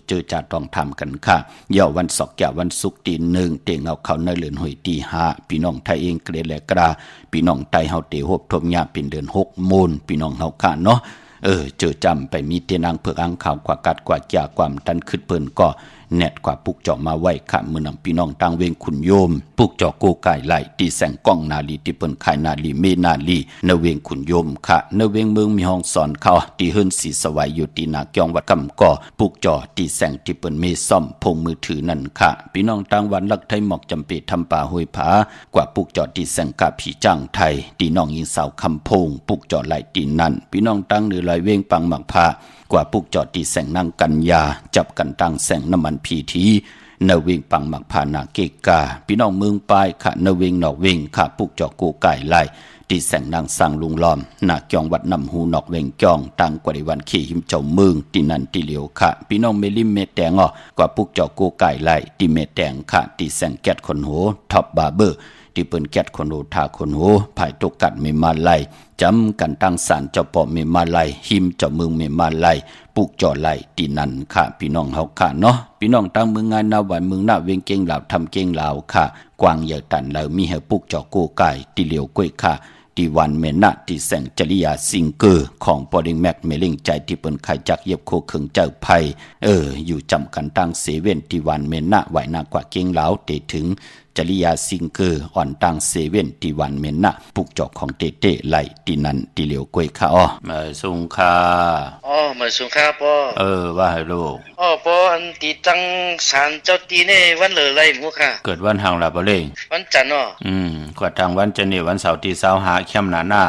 เจอจะต้องทำกันค่ะเย่าวันศอกยาวันศุกร์ตี1เต็งเอาเข้าในเดือนหอยตี5พี่น้องไทยเองเกรดและกราพี่น้องไทยเฮาเตโหบทบญาเป็นเดือน6มูลพี่น้องเฮาค่ะเนาะเจอจำไปมีเตนางเผือกอังข่าวกว่ากัดกว่าจ่าความตันขึ้นเปิ้นก็แนดกว่าปุกเจาะมาไว้ค่ะมื้อนำพี่น้องต่างเวงขุนโยมปุกเจาะโกไก่ไหลตีแสงก้องนาลีที่เปิ้นขายนาลีเมนาลีในเวงขุนโยมค่ะในเวงเมืองมีห้องสอนเขาที่เฮิรนศรีสวัยอยู่ที่นาเกียงวัดกำก่อปุกเจาะตีแสงที่เปิ้นเมซ่อมพงมือถือนั่นค่ะพี่น้องต่างวันลักไทยหมอกจำปีทำป่าห้วยผากว่าปุกเจาะตีแสงกะผีจ้างไทยที่น้องยิงสาวคำพงปุกเจาะไหลตีนั่นพี่น้องต่างเหนือลอยเวงปังหมักพากว่าปุกจอดที่แสงนั่งกันยาจับกันตั้งแสงน้ำมันพีทีเนวิงปังหมักพานาเกกาพี่น้องเมืองปลายค่ะเนวิงนอกเวงค่ะปุกจอกูไก่ไล่ที่แสงนางสร้างลุงล้อมนาเกียงวัดนำหูนอกเวงจองตั้งกว่าในวันขี่หิมเจ้าเมืองที่นั่นที่เหลียวค่ะพี่น้องเมลิมเมแตงกว่าปุกจอกูไก่ไล่ที่เมแตงค่ะที่แสงแก๊ดคนโหท็อปบาร์เบอร์ที่เปิ้นแก๊ดคนโหทาคนโหภายตกกัดเมมาไลจำกันตั้งศาลเจ้าปอเมมาไลหิมเจ้าเมืองเมมาไลปุกจอไลที่นั่นค่ะพี่น้องเฮาค่ะเนาะพี่น้องตั้งเมืองงานนาวันเมืองหน้าเวียงเก่งลาวทำเก่งลาวค่ะกวางใหญ่ตันแล้วมีให้ปุกจอโกไก่ที่เหลียวก้วยค่ะที่วันเมนะที่แสงจริยาซิงเกอร์ของปอดิงแม็กเมลิงใจที่เปิ้นไข่จักเย็บโคเคิงเจ้าไผอยู่จำกันตั้งเซเว่นที่วันเมนะไหวนากว่าเก่งลาวเตถึงจริยาซิงเกอร์อ่อนตังเซเว่นที่วันเมนะปุกจอกของเตเต้ไหลที่นั่นที่เหลียวก้วยค่ะมาสุงค่ะมาสุงค่ะป้อว่าให้ลูกป้ออันตีจังศาลเจ้าตีเนี่ยวันเหลือไรหมูค่ะเกิดวันหังละบ่เลยวันจันทร์กว่าทางวันจันทร์นี่วันเสาร์ที่25ค่ำหน้า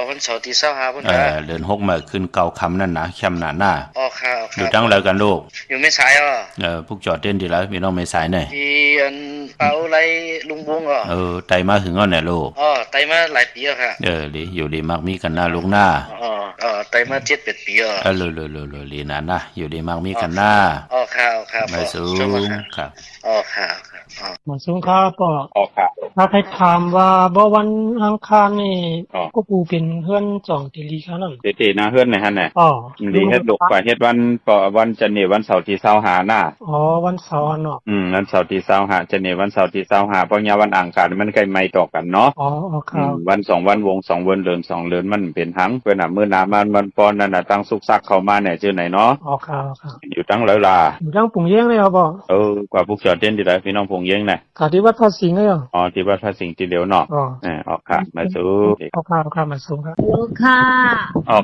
วันเสาร์ที่25พุ่นค่ะเดือน6มื้อขึ้น9ค่ำนั่นนะค่ำหน้าค่ะอยู่ตั้งแล้วกันลูกอยู่ไม่สายปุกจอดเต้นดีแล้วพี่น้องไม่สายหน่อยที่อันเป่าไรลุงวงไตมาถึงเนี่ยลูกไตมาหลายปีแล้วค่ะดีอยู่ดีมากมีกันหน้าลูกหน้าไตมา7-8ปีเลยลีนั่นนะอยู่ดีมากมีกันหน้าค่ะไม่สูงครับค่ะมาสูงครับป้อค่ะถ้าใครถามว่าบ่วันอังคารนี่ก็ปูเป็นเฮือนจ่องติลีค่ะนั่นเตนะเฮือนไหนหั่นน่ะดีเฮ็ดดกกว่าเฮ็ดวันจันทร์นี่วันเสาร์ที่25น่ะวันเสาร์เนาะวันเสาร์ที่25จันทร์นี่วันเสาร์ที่25เพราะว่าวันอังคารมันใกล้ใหม่ต่อกันเนาะครับวัน2วันวง2วันเดือน2เดือนมันเป็นหังเพิ่นน่ะมื้อหน้ามันปอนนั่นน่ะตั้งสุกซักเข้ามาเนี่ยชื่อไหนเนาะครับอยู่ตั้งแล้วล่ะอยู่ตั้งปุงเย้งเลยครับบ่กว่าพวกจอดเต้นที่ได้พี่น้องพงเย้งน่ะที่วัดพระสิงห์เลยที่วัดพระสิงห์ที่เดียวเนาะค่ะมาสู่ค่ะมาสู่ครับค่ะ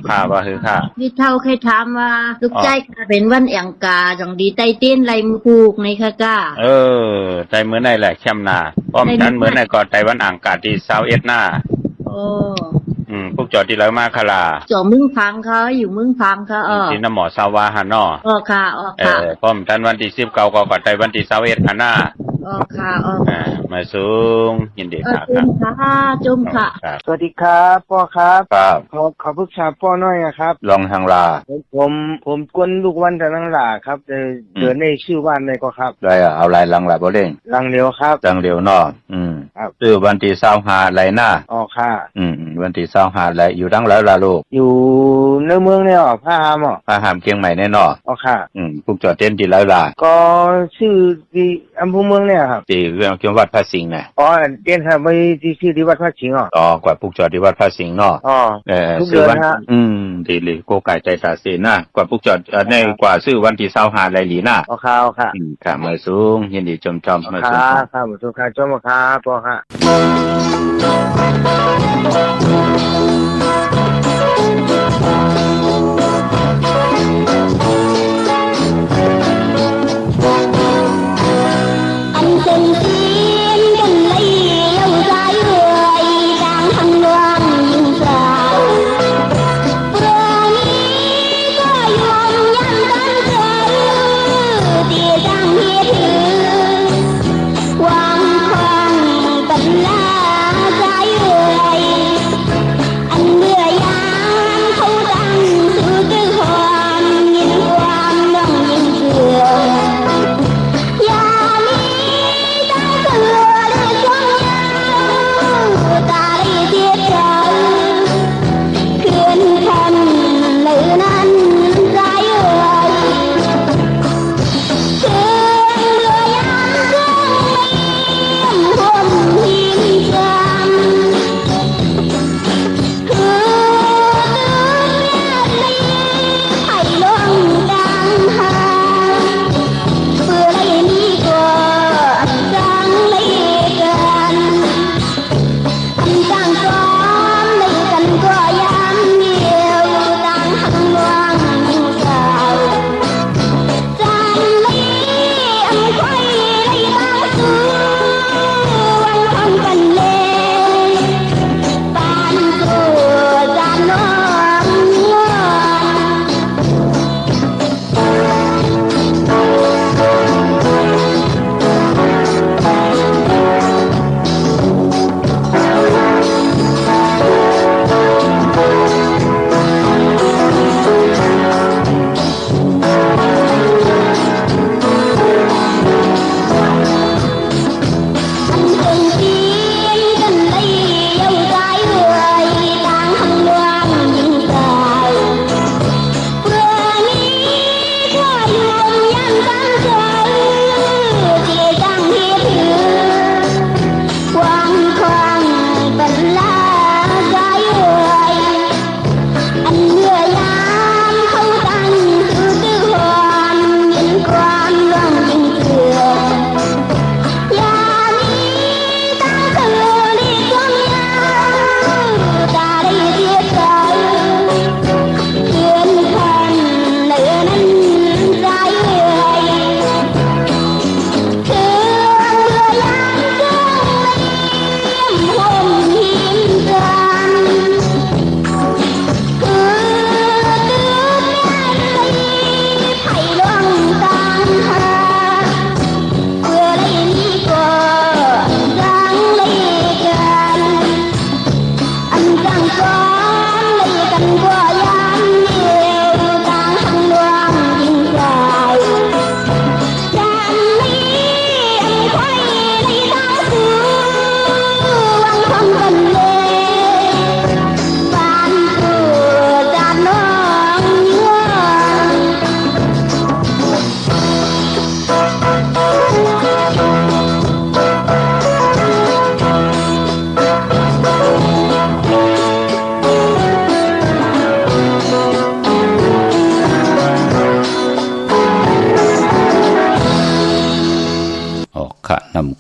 ค่ะว่าคือค่ะพี่เฒ่าเคยถามว่าลูกใจเป็นวันแองกาจังดีไตเต้นไรมือผูกในค่ะก้าไตมื้อไหนแหละแคมนาป้อมนั้นมื้อไหนก็ไตวันอังคารที่21หน้าพวกจอดที่แล้วมาคลาจอมึงฟังเขาอยู่มึงฟังเขาที่น้ำหมอสาวาหันเนาะค่ะป้อมนั้นวันที่19ก็ไตวันที่21หันหน้าค่ะมาสูงยินดีครับจุ่มค่ะสวัสดีครับป้อครับขอปรึกษาป้อหน่อยครับลองทางลาผมกวนลูกวันทางลาครับเดือนในชื่อวันเลยก็ครับได้เอาลายลังลาบ่เด้งลังเดียวครับลังเดียวเนาะครับชื่อวันที่25ไหลหน้าค่ะวันที่25ไหลอยู่ดังแล้วล่ะลูกอยู่ในเมืองเนี่ยพระหามพระหามเชียงใหม่แน่เนาะค่ะพวกจอดเต้นที่แล้วล่ะก็ชื่อที่อำเภอเมืองเนี่ยครับที่เรื่องเกี่ยวกับวัดพระสิงห์น่ะเต้นครับไม่ที่ที่วัดพระสิงห์กว่าพวกจอดที่วัดพระสิงห์เนาะชื่อวันดีเลยโกไก่ใจตาเสนากว่าพวกจอดในกว่าชื่อวันที่25ไหลหลีน่ะค่ะค่ะมาสูงยินดีจอมมาสูงค่ะมาสูงค่ะจอมครับป้อค่ะHãy subscribe cho kênh Ghiền Mì Gõ để không bỏ lỡ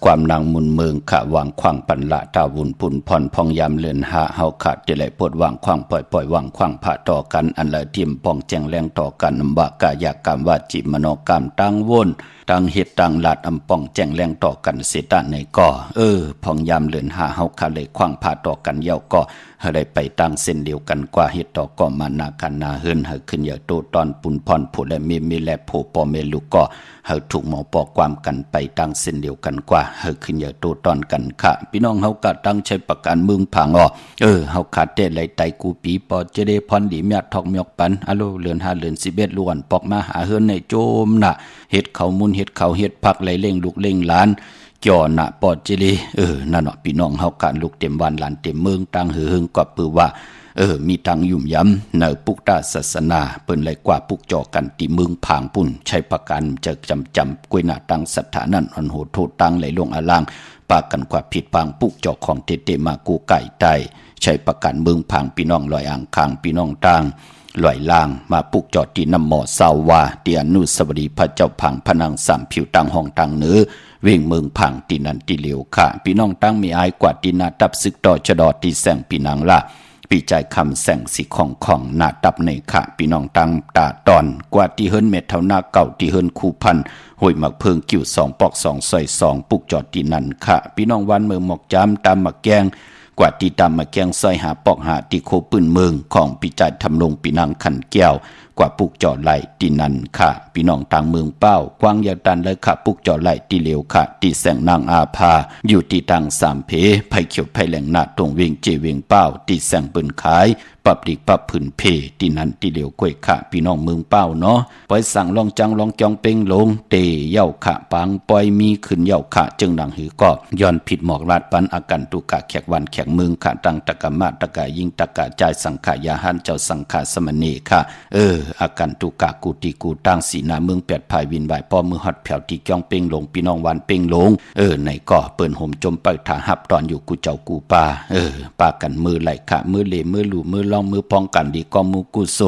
ความนางมุนเมืองขะวางขวางปันละตาวุนปุ่นพรพองยามเลือนหาเฮาขาดที่ไหลปวดวางขวางปล่อยวางขวางผ่าต่อกันอันละทิมปองแจงแรงต่อกันบากายากรรมวาจิมโนกรรมตั้งวนตั้งเหตุตั้งหลาดปองแจงแรงต่อกันเสตะในก่อพองยามเลือนหาเฮาขาดเลยขวางผ่าต่อกันเยาก็เฮาได้ไปตั้งเส้นเดียวกันกว่าเหตุต่อก็มานากันนาเฮินเฮาขึ้นอย่าโตตอนปุ่นพรผู้และมีและผู้ปอเมลูกก็เฮาถูกหมอปอความกันไปตั้งเส้นเดียวกันกว่าเฮาขึ้นอย่าโตตอนกันค่ะพี่น้องเฮาก็ตั้งใช้ประกันมึงผังเฮาขาดแต่ไหลไตกูปีปอจะได้พรดีเมียทอกเมียกปันอะโลเลือน5เลือน11ล้วนปอกมาหาเฮินในโจมน่ะเฮ็ดเขามุนเฮ็ดเขาเฮ็ดผักไหลเล่งลูกเล่งหลานจ่อหน้าปอดจิลีนั่นเนาะพี่น้องเฮาการลูกเต็มวันหลานเต็มเมืองตั้งหือหึงกว่าปือว่ามีตังยุ่มย้ำในปุกตาศาสนาเปิ้นเลยกว่าปุกจ่อกันตีเมืองผางปุ่นใช้ประกันจะจำกวยหน้าตังสถานั้นอันโหดโทษตังไหลลงอลางปากกันกว่าผิดปางปุกจ่อของเตมากูไก่ไตใช้ประกันเมืองผางพี่น้องลอยอ่างคางพี่น้องตังลอยล่างมาปุกจอดที่น้ำหมอสาวาเตียนุสวดีพระเจ้าผังพนังสามผิวตังห้องตังเนื้อเว่งเมืองผังตีนันตีเหลียวค่ะพี่น้องตั้งมีอายกว่าตีนาตับซึกต่อชะดอตีแสงปีนังละปีใจคำแสงสีของหน้าตับในค่ะพี่น้องตั้งตาตอนกว่าตีเฮิรนเม็ดเท่าหน้าเก่าตีเฮิรนคู่พันห้วยหมักเพิงกิ่ว2ปอก2ซอย2ปุกจอดตีนันค่ะพี่น้องวันเมืองหมอกจามตามหมักแกงกว่าตีตามมาแกงซอยหาปอกหาตีโคปืนเมืองของปีใจทำลงปีนังขันแก้วกว่าปุกจอดไหลตีนันค่ะพี่น้องต่างเมืองเป้ากวางยาตันเลยค่ะปุกจอดไหลตีเหลียวค่ะตีแสงนางอาภาอยู่ตีตังสามเพไผ่เขียวไผ่แหลงหน้าตรงเวียงเจเวียงเป้าตีแสงปืนขายปับดิกปับผืนเพตีนันตีเหลียวกล้วยค่ะพี่น้องเมืองเป้าเนาะปล่อยสั่งลองจังลองจองเป่งลงเตเย่าค่ะปังปล่อยมีขึ้นเย่าค่ะจึงดังหือก็ย้อนผิดหมอกลาดปันอาการตุกะแขกวันแขกเมืองค่ะตังตะกะมาตะกะยิงตะกะใจสังขายาหันเจ้าสังขาสมณีค่ะอาการตุกะกูตีกูตั้งสีนาเมือง8ภายวินไหวป้อมือฮอดแผ่วตีจ้องเป่งลงพี่น้องวันเป่งลงในก่อเปิ้นห่มจมไปถาหับตอนอยู่กูเจ้ากูปาปากันมือไหลค่ะมือเหลมือหลู่มือลองมือป้องกันดีก็มูกุโซ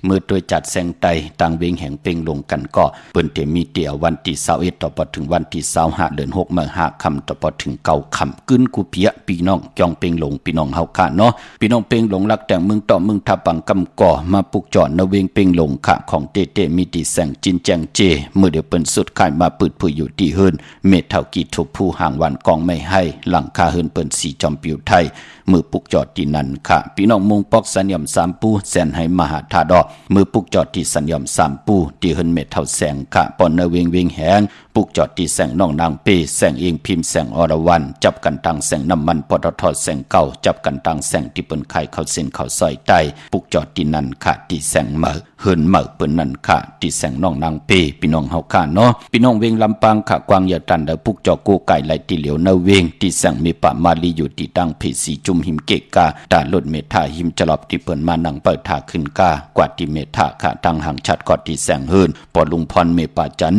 มือตัวจัดแสงไตต่างเวงแห่งเป่งลงกันก็เปิ้นเตมีเตียววันที่21ต่อปถึงวันที่25เดือน6มื้อ5ค่ำต่อปถึง9ค่ำกึ้นกูเพียพี่น้องจ้องเป่งลงพี่น้องเฮาค่ะเนาะพี่น้องเป่งลงรักแต่งเมืองต่อเมืองทับปังกำก่อมาปลุกจอดนเวงเป่งลงค่ะของเตมีตีแสงจินแจงเจเมื่อเดี๋ยวเปิ้นสุดขายมาปืดผู้อยู่ที่เฮิรนเมทเท่ากีทุบผู้ห่างวันกองไม่ให้หลังคาเฮิรนเปิ้นสีจอมปิวไทยมือปุกจอดที่นั่นค่ะพี่น้องมุงปอกสัญญม3ปูแสนให้มหาธาดอกมือปุกจอดที่สัญญม3ปูที่เฮิรนเมทเท่าแสงค่ะปอนเนเวงเวงแหงปุกจอดที่แสงน้องนางเปแสงเองพิมพ์แสงอรวันจับกันตังแสงน้ำมันปตทแสงเก่าจับกันตังแสงที่เปิ้นไข่เข้าเส้นเข้าซอยใต้ปุกจอดที่นั่นค่ะที่แสงเหมือเฮิรนเหมือเปิ้นนั่นค่ะที่แสงน้องนางเปพี่น้องเฮาค่ะเนาะพี่น้องเวงลำปางค่ะกวางยาตันเดปุกจอกูไก่ไหลที่เหลียวเนเวงที่แสงมีปะมาลีอยู่ที่ตั้งเพสีจุมหิมเกกาตาลดเมธาหิมจลอบที่เปิ้นมานังเปิดทาขึ้นกากว่าที่เมธาค่ะทางห่างชัดกอดที่แสงเฮิรนปอลุงพรเมปาจัน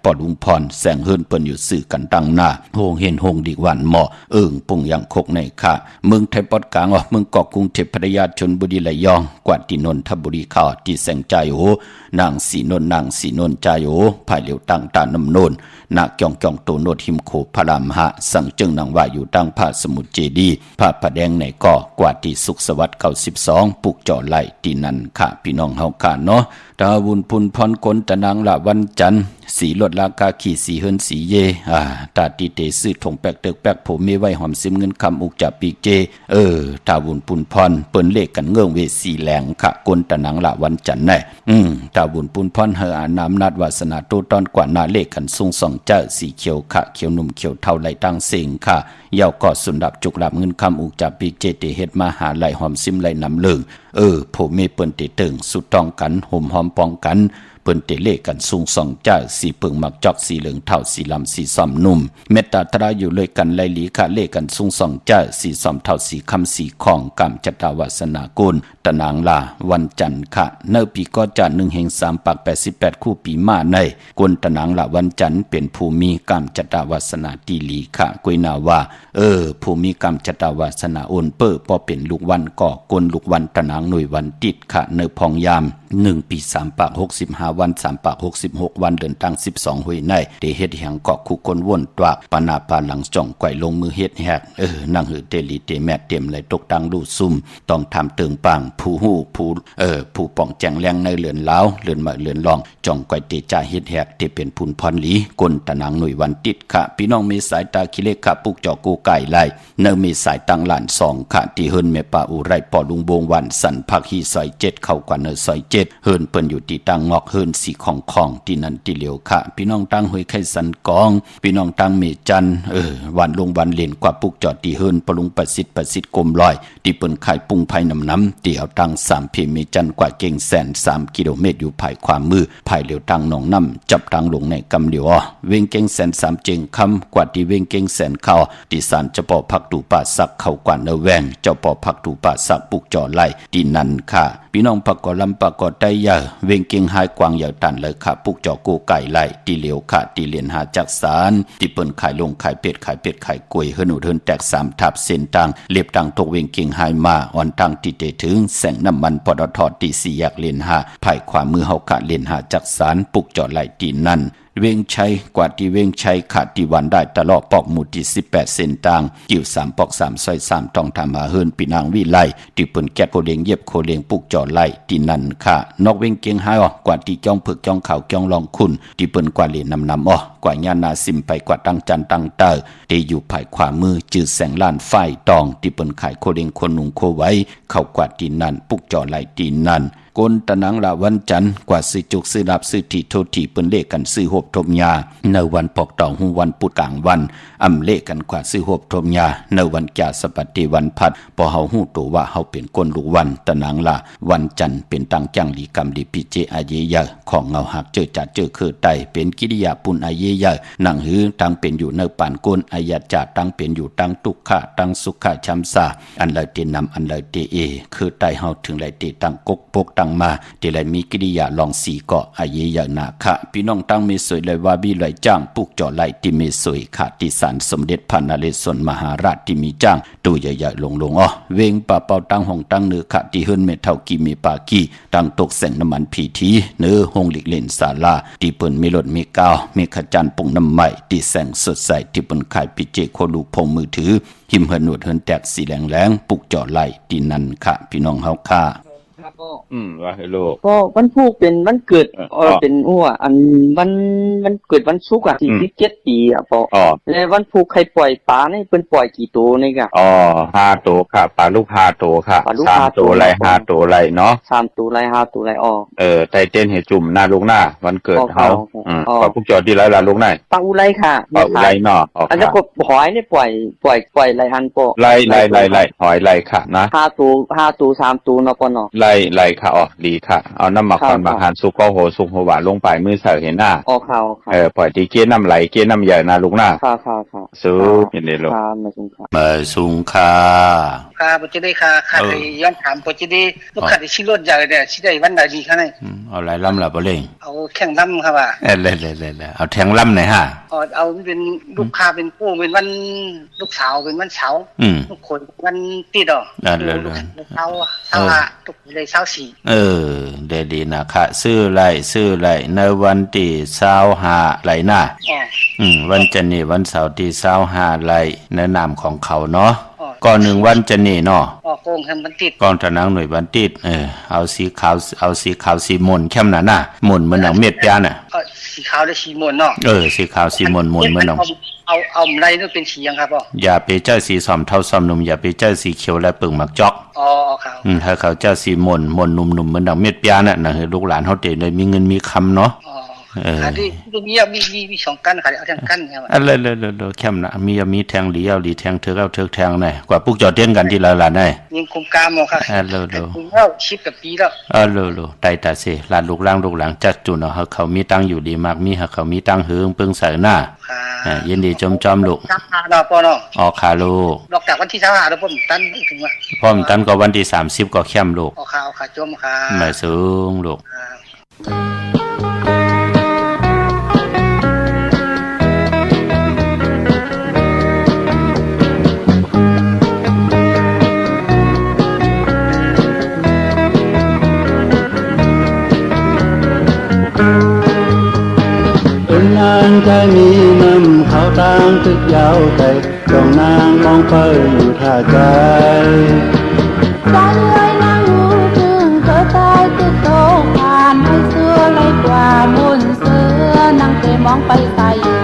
ปอลุงพรแสงเฮิรนเปิ้นอยู่สื่อกันตั้งหน้าโฮงเห็นโฮงดีวันเหมาะปุ่งยังคกในค่ะเมืองไทยปอดกลางเมืองเกาะกรุงเทพพัทยาชลบุรีระยองกว่าที่นนทบุรีข่าวที่แสงใจโอนางสีนนใจโอภายเหลียวตั้งตาน้ำโนนนาเกี่ยงโตโนดหิมโคพรามหะสังจึงนางว่าอยู่ตั้งพระสมุทรเจดีพระประแดงในก่อกว่าที่สุขสวัสดิ์92ปุกจ่อไหลที่นั่นค่ะพี่น้องเฮาค่ะเนาะตาวุนพุนพรกลตะนางละวันจันทร์สีลดลากาขี่สีเฮินสีเยตาตีเตซื้อถงแปกเตึกแปกผมมีไว้หอมซิมเงินคำอุกจับปีเจตาวุนพุนพรเปิ้นเลขกันเงื่องเวสีแหลงค่ะกลตะนางละวันจันทร์แน่ตาวุนพุนพรเฮอานามนัดวาสนาโตตอนกว่านาเลขกันทรงส่องเจ้าสีเขียวค่ะเขียวหนุ่มเขียวเท่าไหลตั้งเสียงค่ะเย่าก็สุนดับจุกลับเงินคำอุกจับปีเจเตเฮ็ดมาหาไหลหอมซิมไหลน้ำเลิงผมมีเปิ้นเตเติงสุดต้องกันห่มหอมปองกันเปิ้นเตเลกันสูงส่องจ้าสีเปิงมักจอกสีเหลืองเท่าสีลำสีซ้อมนุ่มเมตตาตราอยู่เลยกันไลลีค่ะเลกันสูงส่องจ้าสีซ้อมเท่าสีคำสีของกำจัตตาวาสนากุลตะนางลาวันจันทร์ค่ะเนปีก็จะ1/3 ปัก88คู่ปีมาในกุลตะนางลาวันจันทร์เป็นภูมิกำจัตตาวาสนาตีลีค่ะกุยนาว่าภูมิกำจัตตาวาสนาโอนเปอร์พอเป็นลูกวันก่อกลลูกวันตะนาง หน่วยวันติดค่ะเนพองยาม1ปี3ปาก65วัน3ปาก66วันเดินตั้ง12หุยในได้เฮ็ดแห่งเกาะคุคนว่นตวกปานาปาหลังจ่องไกวลงมือเฮ็ดแฮกนั่งหือเตลีเตแมเต็มเลยตกดังดูซุ่มต้องทำเติงปังผู้ฮู้ผู้ป้องแจงแรงในเลือนลาวเลือนมาเลือนลองจ่องไกวเตจ่าเฮ็ดแฮกที่เป็นพุนพรหลีกลตะนางหน่วยวันติดค่ะพี่น้องมีสายตาคิเลกค่ะปุกจอกูไก่ไล่เนมีสายตังหลาน2ค่ะที่เฮิรนแม่ป่าอุไรปอลุงบงวันสันพักฮีซอย7เข้ากว่าเนซอย7เฮิรนเปิ้นอยู่ที่ตังงอกเฮิรนสีของที่นั่นที่เหลียวค่ะพี่น้องตังห้วยไข่สันกองพี่น้องตังเมจันวันลงวันเล่นกว่าปุกจอที่เฮิรนปลุงประสิทธิ์กลมลอยที่เปิ้นขายปุงไผ่น้ำที่เอาตัง3เพเมจันกว่าเก่งแสน3กิโลเมตรอยู่ภายความมือภายเหลียวตังหนองน้ำจับตังลงในกำเหลียวเวงเก่งแสน3เจงคำกว่าที่เวงเก่งแสนเข้าที่ศาลเจ้าป่อพักตูป่าสักเข้ากว่าเนแวงเจ้าป่อพักตูป่าสักปุกจอไล่ที่นั่นค่ะพี่น้องปักกอลำปักกอได้ยาเวงเก่งหายกวางยาวตันเลยค่ะปุกจอกูไก่ไล่ที่เหลียวค่ะที่เลียนหาจักสารที่เปิ้นขายลงขายเป็ดขายกล้วยเฮือนเฮินแตก3ทับเส้นตังเล็บตังตกเวงเก่งหายมาอ่อนตังที่เตถึงแสงน้ำมันปตทที่4แยกเลนหาภายขวามือเฮาค่ะเลนหาจักสารปุกจอไล่ที่นั่นเวงชัยกว่าที่เวงชัยขาดที่วันได้ตลอดปอกหมู่ที่18เส้นทางกิ่ว3ปอก3ซอย3ต้องทำหาเฮินปีนางวิไลที่เปิ้นแก้โคเลียงเย็บโคเลียงปุกจอไล่ที่นั่นค่ะนอกเวงเกียงหายกว่าที่จ้องผึกจ้องขาวจ้องลองคุณที่เปิ้นกว่าเลนนำกว่าญานาซิมไปกว่าตั้งจันตั้งเตอที่อยู่ภายขวามือจือแสงล้านไฟตองที่เปิ้นขายโคเลียงคนหนุ่งโคไว้เข้ากว่าที่นั่นปุกจอไล่ที่นั่นกนตะนังละวันจันทร์กว่าสิจุกซื้อรับซื้อที่โทษที่เปิ้นเลขกันซื้อหบทมยาในวันปอกตองหูวันปุดกลางวันอำเลขกันกว่าซื้อหบทมยาในวันแก่สปัตติวันพัดพอเฮาฮู้ตัวว่าเฮาเป็นคนลูกวันตะนังละวันจันทร์เป็นตังจังลีกรรมลีปิเจอาเยยะของเงาหักเจอจัดเจอคือไตเป็นกิริยาปุนอาเยยะนั่งหือตั้งเป็นอยู่ในปานกนอายะจาตั้งเป็นอยู่ตั้งทุกขะตั้งสุขะชัมซาอันเลยเตนำอันเลยเตเอคือไตเฮาถึงเลยเตตั้งกกปกตั้งมาที่ไรมีกิริยาลองสีเกาะอาเยยนาคะพี่น้องตั้งมีสวยเลยว่าบีเลยจ้างปุกจ่อไหลที่มีสวยขาติสารสมเด็จพระนเรศวรมหาราชที่มีจ้างตู้ใหญ่ๆลงเวงป่าเป่าตั้งห้องตั้งเนื้อขะที่เฮิรนเมเท่ากีมีปากีตั้งตกแสงน้ำมันพีทีเนื้อห้องหลีกเล่นศาลาที่เปิ้นมีรถมีกาวมีขจันปุ่งน้ำไหมที่แสงสดใสที่เปิ้นขายพิเจโคลูพงมือถือหิมเฮิรนหนวดเฮิรนแตกสีแหลงปุกจ่อไหลที่นั่นค่ะพี่น้องเฮาค่ะว่าให้โลกก็วันพุกเป็นวันเกิดเป็นอันวันเกิดวันศุกร์47ปีปอแล้ววันพุกใครปล่อยปลานี่เพิ่นปล่อยกี่ตัวนี่กะ5ตัวค่ะปลาลูก5ตัวค่ะ3ตัวไร5ตัวไรเนาะ3ตัวไร5ตัวไรไตเต้นให้จุ่มหน้าลูกหน้าวันเกิดเฮาขอพวกจอดีไรล่ะลูกไหนปลาอุไรค่ะปลาอุไรเนาะอันนั้นก็หอยนี่ปล่อยไรอันปอไล่หอยไล่ค่ะนะ5ตัว3ตัวเนาะปอเนาะไล่ค่ะดีค่ะเอาน้ำหมักคอนมาหารสุกก็โหสุกหัวหวานลงไปมือเสาเห็นหน้าค่ะปล่อยตีเกี้ยน้ำไหลเกี้ยน้ำใหญ่นะลูกหน้าค่ะสู้เห็นได้ลูกมาสุงค่ะปัจจุบันค่ะย้อนถามปัจจุบันลูกค้าที่ชิรถใหญ่เนี่ยชิได้วันใดดีค่ะเนี่ยเอาไรล่ำล่ะบ่เล่งเอาแข่งล่ำค่ะว่าเลยเอาแทงล่ำไหนฮะเอาเป็นลูกค้าเป็นผู้เป็นวันลูกสาวเป็นวันเสาร์ลูกคนวันติดเลยเสาตุกเลยเสาสี่ดีนะคะซื้อไรในวันที่25ไหลหน้าวันจันทร์วันเสาร์ที่25ไหลในนามของเขาเนาะก่อน1วันจันทร์เนาะโกงบันติดก่อนตะนางหน่วยบันติดเอาสีขาวสีมนเข้มน่ะมนเหมือนหนังเม็ดปยาน่ะสีขาวและสีมนเนาะสีขาวสีมนเหมือนหนังเอาไรนี่เป็นสียังครับพ่ออย่าไปเจ้าสีส้มเท่าส้มนุ่มอย่าไปเจ้าสีเขียวและปึ่งหมักจอกครับถ้าเขาเจ้าสีมนนุ่มเหมือนหนังเม็ดปยาน่ะลูกหลานเฮาเตได้มีเงินมีคำเนาะอันนี้มี2กันค่ะเอาแทงกันครับเข้มนะมีแทงหลีเอาหลีแทงเธอเอาเธอแทงได้กว่าปุกจอเต้นกันที่ละล่ะได้ยิงคุมกามค่ะแล้ว10 กว่าปีแล้วไตตาเสลานลูกหลังจัดจุนเขามีตังอยู่ดีมากมีเขามีตังหือปึงใส่หน้ายินดีจอมลูกปอเนาะค่ะลูกนอกจากวันที่25แล้วพ่อมตันถึงว่าพ่อมตันก็วันที่30ก็เข้มลูกค่ะจมค่ะไม่สูงลูก นางใจมีน้ำเขาต่างตึกยาวไกลจองนางมองเปิดอยู่ท่าใจใจเอ้ยนางหูถึงเธอตายตึกโตผ่านให้เสื้อไรกว่ามุนเสือนางเตมองไปใส่อยู่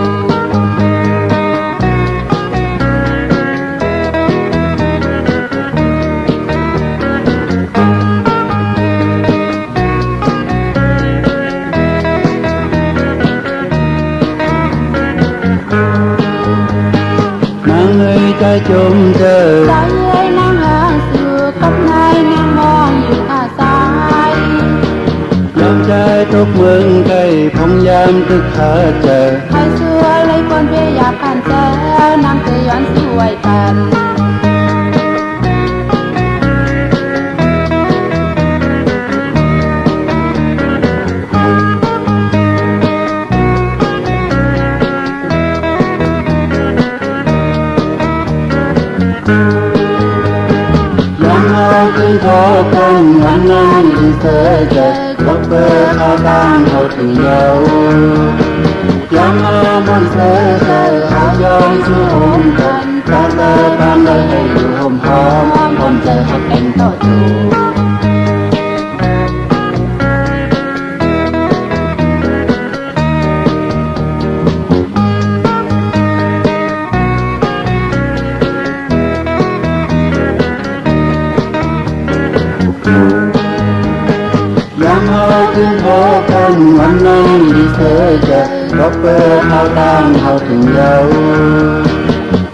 ใจจมเจอใจเอ้ยนางหางสื่อกับนายนางมองอยู่อาศัยยามใจตกเมืองไกลพงยามตึกขาเจอให้เสื้อเลยคนเบียอยากกันเจอนางเตยย้อนสวยกันขอคนวันนั้นที่เธอเจอก็เปิดข้าวตั้งเขาถึงเยายังเอาบนเธอเจอเขาย้อนสู่หงกันพระเธอทำได้ให้อยู่หอมหอมผมเจอเขาเป็นต่อจูวันนั้นที่เธอเจอก็เปิดข้าวตั้งเขาถึงเยา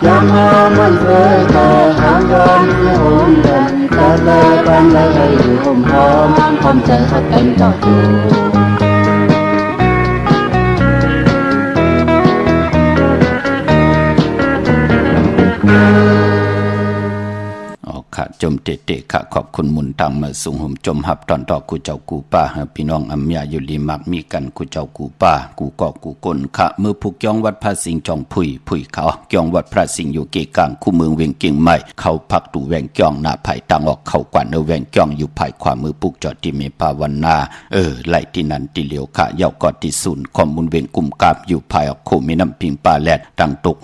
ยังเอามันเธอเจอเขาย้อนสู่หงกันพระเธอทำได้ให้อยู่หอมหอมผมเจอเขาเป็นต่อจูค่ะจมเตะค่ะขอบคุณมุนตังมาสูงห่มจมหับตอนต่อกูเจ้ากูป้าพี่น้องอัมยาอยู่ลีมักมีกันกูเจ้ากูป้ากูก็กูกลค่ะมือผูกยองวัดพระสิงห์จองผุยเขายองวัดพระสิงห์อยู่เกกลางคู่เมืองเวียงเกียงใหม่เขาพักตู่แวงจองหน้าไผ่ตังออกเขากวนเอาแวงจองอยู่ภายขวามือปุกจอดที่เมภาวนาไหลที่นั้นติเหลียวค่ะเยาวกอดที่ศูนย์ข้อมูลเวียงกุมกาบอยู่ภายออกโคมีน้ำพิงปลาแลดดังตก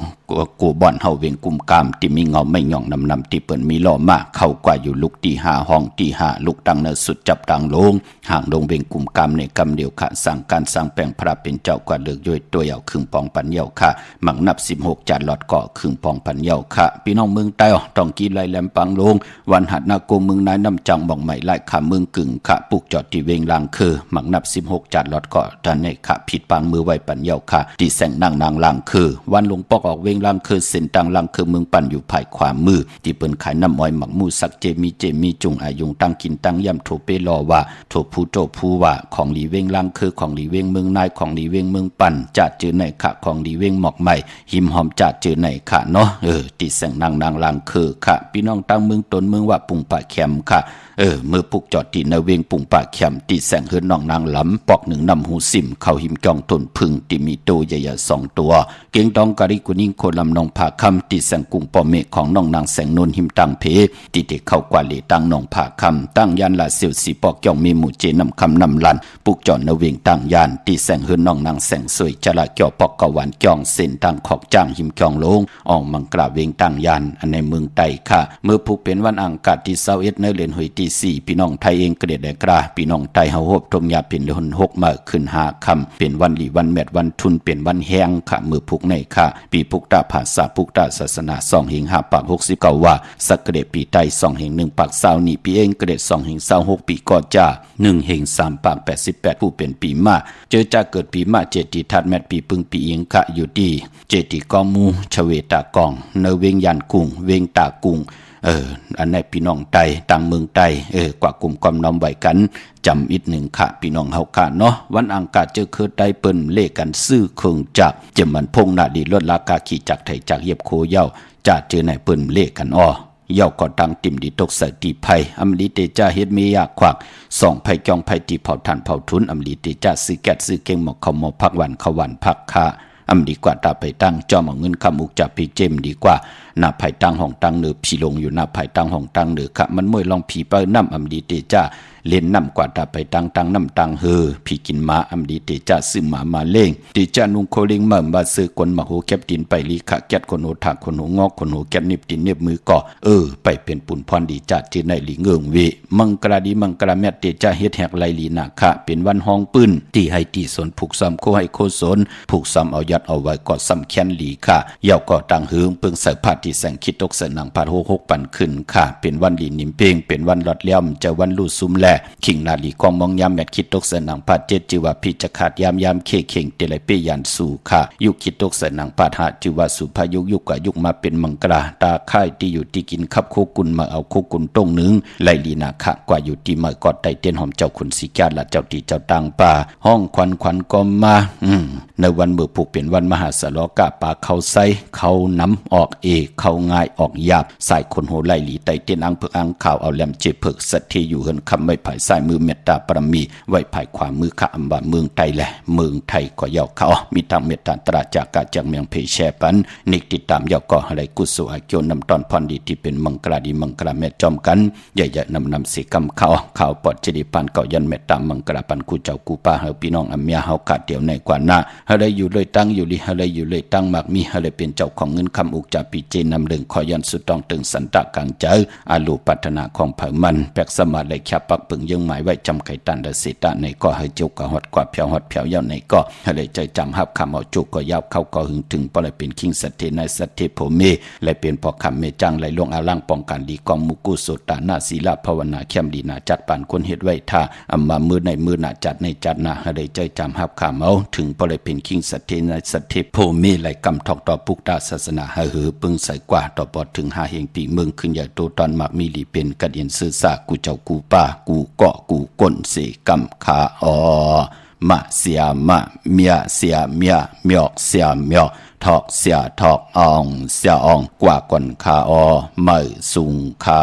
กูบ่อนเฮาเวียงกุมกามที่มีเงาไม่ย่องนำที่เปิ้นมีล้อมาเข้ากว่าอยู่ลุกที่5ห้องที่5ลุกดังเนสุดจับดังลงห่างลงเวียงกุมกามในกำเดียวค่ะสร้างการสร้างแปลงพระเป็นเจ้ากว่าเลือกย่อยตัวเอาครึ่งปองปันเยาค่ะหมักนับ16จานหลอดเกาะครึ่งปองปันเยาค่ะพี่น้องเมืองใต้ต้องกีไล่แหลมปังลงวันหัดนาโกเมืองนายน้ำจังบ่องใหม่ไล่ขาเมืองกึ่งค่ะปุกจอดที่เวียงลางคือหมักนับ16จานหลอดเกาะท่านในค่ะผิดปังมือไว้ปันเยาค่ะที่แสงนางลางคือวันลงปอกออกเวียงลางคือเส้นต่างลังคือเมืองปั่นอยู่ภายขวามือที่เปิ้นขายน้ำอ้อยหมักมูสักเจมีจุงอายุงตั้งกินตั้งย่ำโถเปรอว่าโถผู้โตผู้ว่าของหลีเวงลังคือของหลีเวงเมืองนายของหลีเวงเมืองปั่นจัดจือในขะของหลีเวงหมอกใหม่หิมหอมจัดจือในขะเนาะติแสงนางลังคือขะพี่น้องตั้งเมืองตนเมืองว่าปุงปะแคมค่ะมือปุกจอดที่ในเวียงปุงปะแคมติแสงเฮือนน้องนางหลำปอกหนึ่งนำหูสิมเข้าหิมจองตนพึ่งที่มีโตใหญ่ๆ2ตัวเก่งดองกะริกุนิ่งโคลำนองผาคำติแสงกุ้งปอเมฆของน้องนางแสงนนหิมตังเพติเด็กเข้ากว่าเลตั้งน้องผาคำตั้งยันละเสียวสีปอกย่องมีหมู่เจนำคำนำลันปุกจอดในเวียงตั้งยันติแสงเฮือนน้องนางแสงสวยจละเกี่ยวปอกกะวันจ่องเส้นตั้งขอกจ้างหิมจองลงออกมังกราเวียงตั้งยันอันในเมืองไต้ค่ะเมื่อผูกเป็นวันอังคารที่21ในเดือนหอยที่4พี่น้องไทยเองเกลียดได้กราพี่น้องไทยเฮาฮบทมยาเป็นเดือน6มาขึ้น5ค่ำเป็นวันหลีวันแมดวันทุนเป็นวันแห้งค่ะมือผูกในค่ะปีพุกตาภาษาพุกตาศาสนา2เฮง5ปาก69ว่าสักเกลียดปีไทย2เฮง1ปาก20นี่ปีเองเกลียด2เฮง26ปีก่อจ้า1เฮง3ปาก88ผู้เป็นปีมาเจอจะเกิดปีมาเจติทัดแมดปีปึงปีเองค่ะอยู่ดีเจติกองมูชเวตากองเนเวงยันกุ้งเวงตากุ้งอันในพี่น้องไต้ต่างเมืองไต้กว่ากลุ่มความน้อมไว้กันจำอีกหนึ่งค่ะพี่น้องเฮาค่ะเนาะวันอังคารเจอคือไต้เปิ้นเลกันซื้อเครื่องจักรจะมันพงนาดีลดราคาขี่จักรไถจักรเย็บโคเย้าจะเจอในเปิ้นเลกันเย้าก็ตั้งติ่มดีตกใส่ตีไผอำลิเตจาเฮ็ดเมียควักส่องไผจองไผตีเผาทานเผาทุนอำลิเตจาซื้อแก๊สซื้อเก่งหมอกเขาหมอพักวันเขาวันพักค่ะดีกว่าตาไปตั้งจอมเอาเงินคำอุกจับพี่เจมดีกว่า หน้าภายตั้งห้องตั้งเหนือผีลงอยู่หน้าภายตั้งห้องตั้งเหนือค่ะมันมวยลองผีเปิ้นน้ำอำดีเตจ้าเล่นน้ำกว่าตาไปตั้งน้ำตังเฮอผีกินหมาอำดีเตจ้าซื้อหมาเล่งเตจ้านุงโคลิงเมื่อมาซื้อกวนมาโหแคบดินไปลีขะแกดคนโหถักคนโหงอกคนโหแกดนิบดินเน็บมือก่อไปเป็นปุ่นพรดีจ้าจีในลีเงืองเวมังกราดีมังกราแมตเตจ้าเฮ็ดแหกไลลีนาคะเป็นวันห้องปืนที่ให้ตีสนผูกซ้ำโคให้โคสนผูกซ้ำเอายัดเอาไว้กอดซ้ำแค้นลีค่ะเย่าก่อตังหืงเปิงใส่ผ้าที่แสงคิดตกเสนังพาดหกปันขึ้นค่ะเป็นวันลีนิมเป้งเป็นวันลอดเลี้ยมจะวันลู่ซุมแลขิงนาลีกองมองยามแมดคิดตกเสนังพาดเจ็ดจิว่าพิจะขาดยามเคเข่งเตลเปยันสู่ค่ะยุคิดตกเสนังพาดหาจิว่าสุภายุกกะยุกมาเป็นมังกราตาค่ายที่อยู่ที่กินขับโคกุนมาเอาโคกุนต้งหนึ่งไลลีนาคะกว่าอยู่ที่เมื่อกอดไตเตียนหอมเจ้าขุนสีแก้ละเจ้าตีเจ้าตังป่าห้องควันก็มาในวันเมื่อผูกเป็นวันมหาสลกะป่าเขาไซเขาน้ำออกเขาง่ายออกหยาบสายคนโหไลลีไตเตียนอังเพิกอังข่าวเอาแหลมเจ็บเพิกสัตที่อยู่เฮินคำไม่ภายซ้ายมือเมตตาปรมีไว้ภายขวามือข้าอัมบาเมืองไทยแหละเมืองไทยก็เยาเขามีทางเมตตาตราจากกาจากเมืองเพแชปันนิกติดตามเยาก็อะไรกุศลอาเกียวนำตอนพรดีที่เป็นมังกราดีมังกราเมจอมกันใหญ่ๆนำสีกำเขาปอดจดีปันเก่ายันเมตตามังกราปันกูเจ้ากูป้าเฮาพี่น้องอัมเมียเฮาขาดเดียวในกว่าหน้าอะไรอยู่เลยตั้งอยู่ลิอะไรอยู่เลยตั้งมากมีอะไรเป็นเจ้าของเงินคำอุกจาปีเจนำเรื่องขอยันสุดต้องตึงสันตะกังเจออาลูปัฒนาของเผ่ามันแปกสมาเลยแคบปักปึงยังหมายไว้จำไข่ตันเดสิตาในก็ให้จุกกะหดกว่าเพียวหดเพียวยาวในก็อะไรใจจำฮับคำเอาจุกก็ยาวเข้าก็หึงถึงปล่อยเป็นคิงสัตเทในสัตเทโพเมและเป็นพอคำเมจังไหลลงอาลังป้องกันดีกองมุกุสุตานาศีลาภาวนาเข้มดีนาจัดปานคนเฮ็ดไว้ท่าอัมมามือในมือนาจัดในจัดนาอะไรใจจำฮับคำเอาถึงปล่อยเป็นคิงสัตเทในสัตเทโพเมไหลกำทอกต่อปุกตาศาสนาให้หือปึงใส่กว่าต่อปอดถึงหาเฮงปีเมืองขึ้นใหญ่โตตอนมักมีลีเป็นกระเดียนซื่อซากูเจ้ากูป้ากูเกาะกูก้นเสกำขามะเสียมะเมียเสียเมียเมียเสียเมียทอกเสียทอกอองเสียอองกว่าก่อนขาไม่สุงขา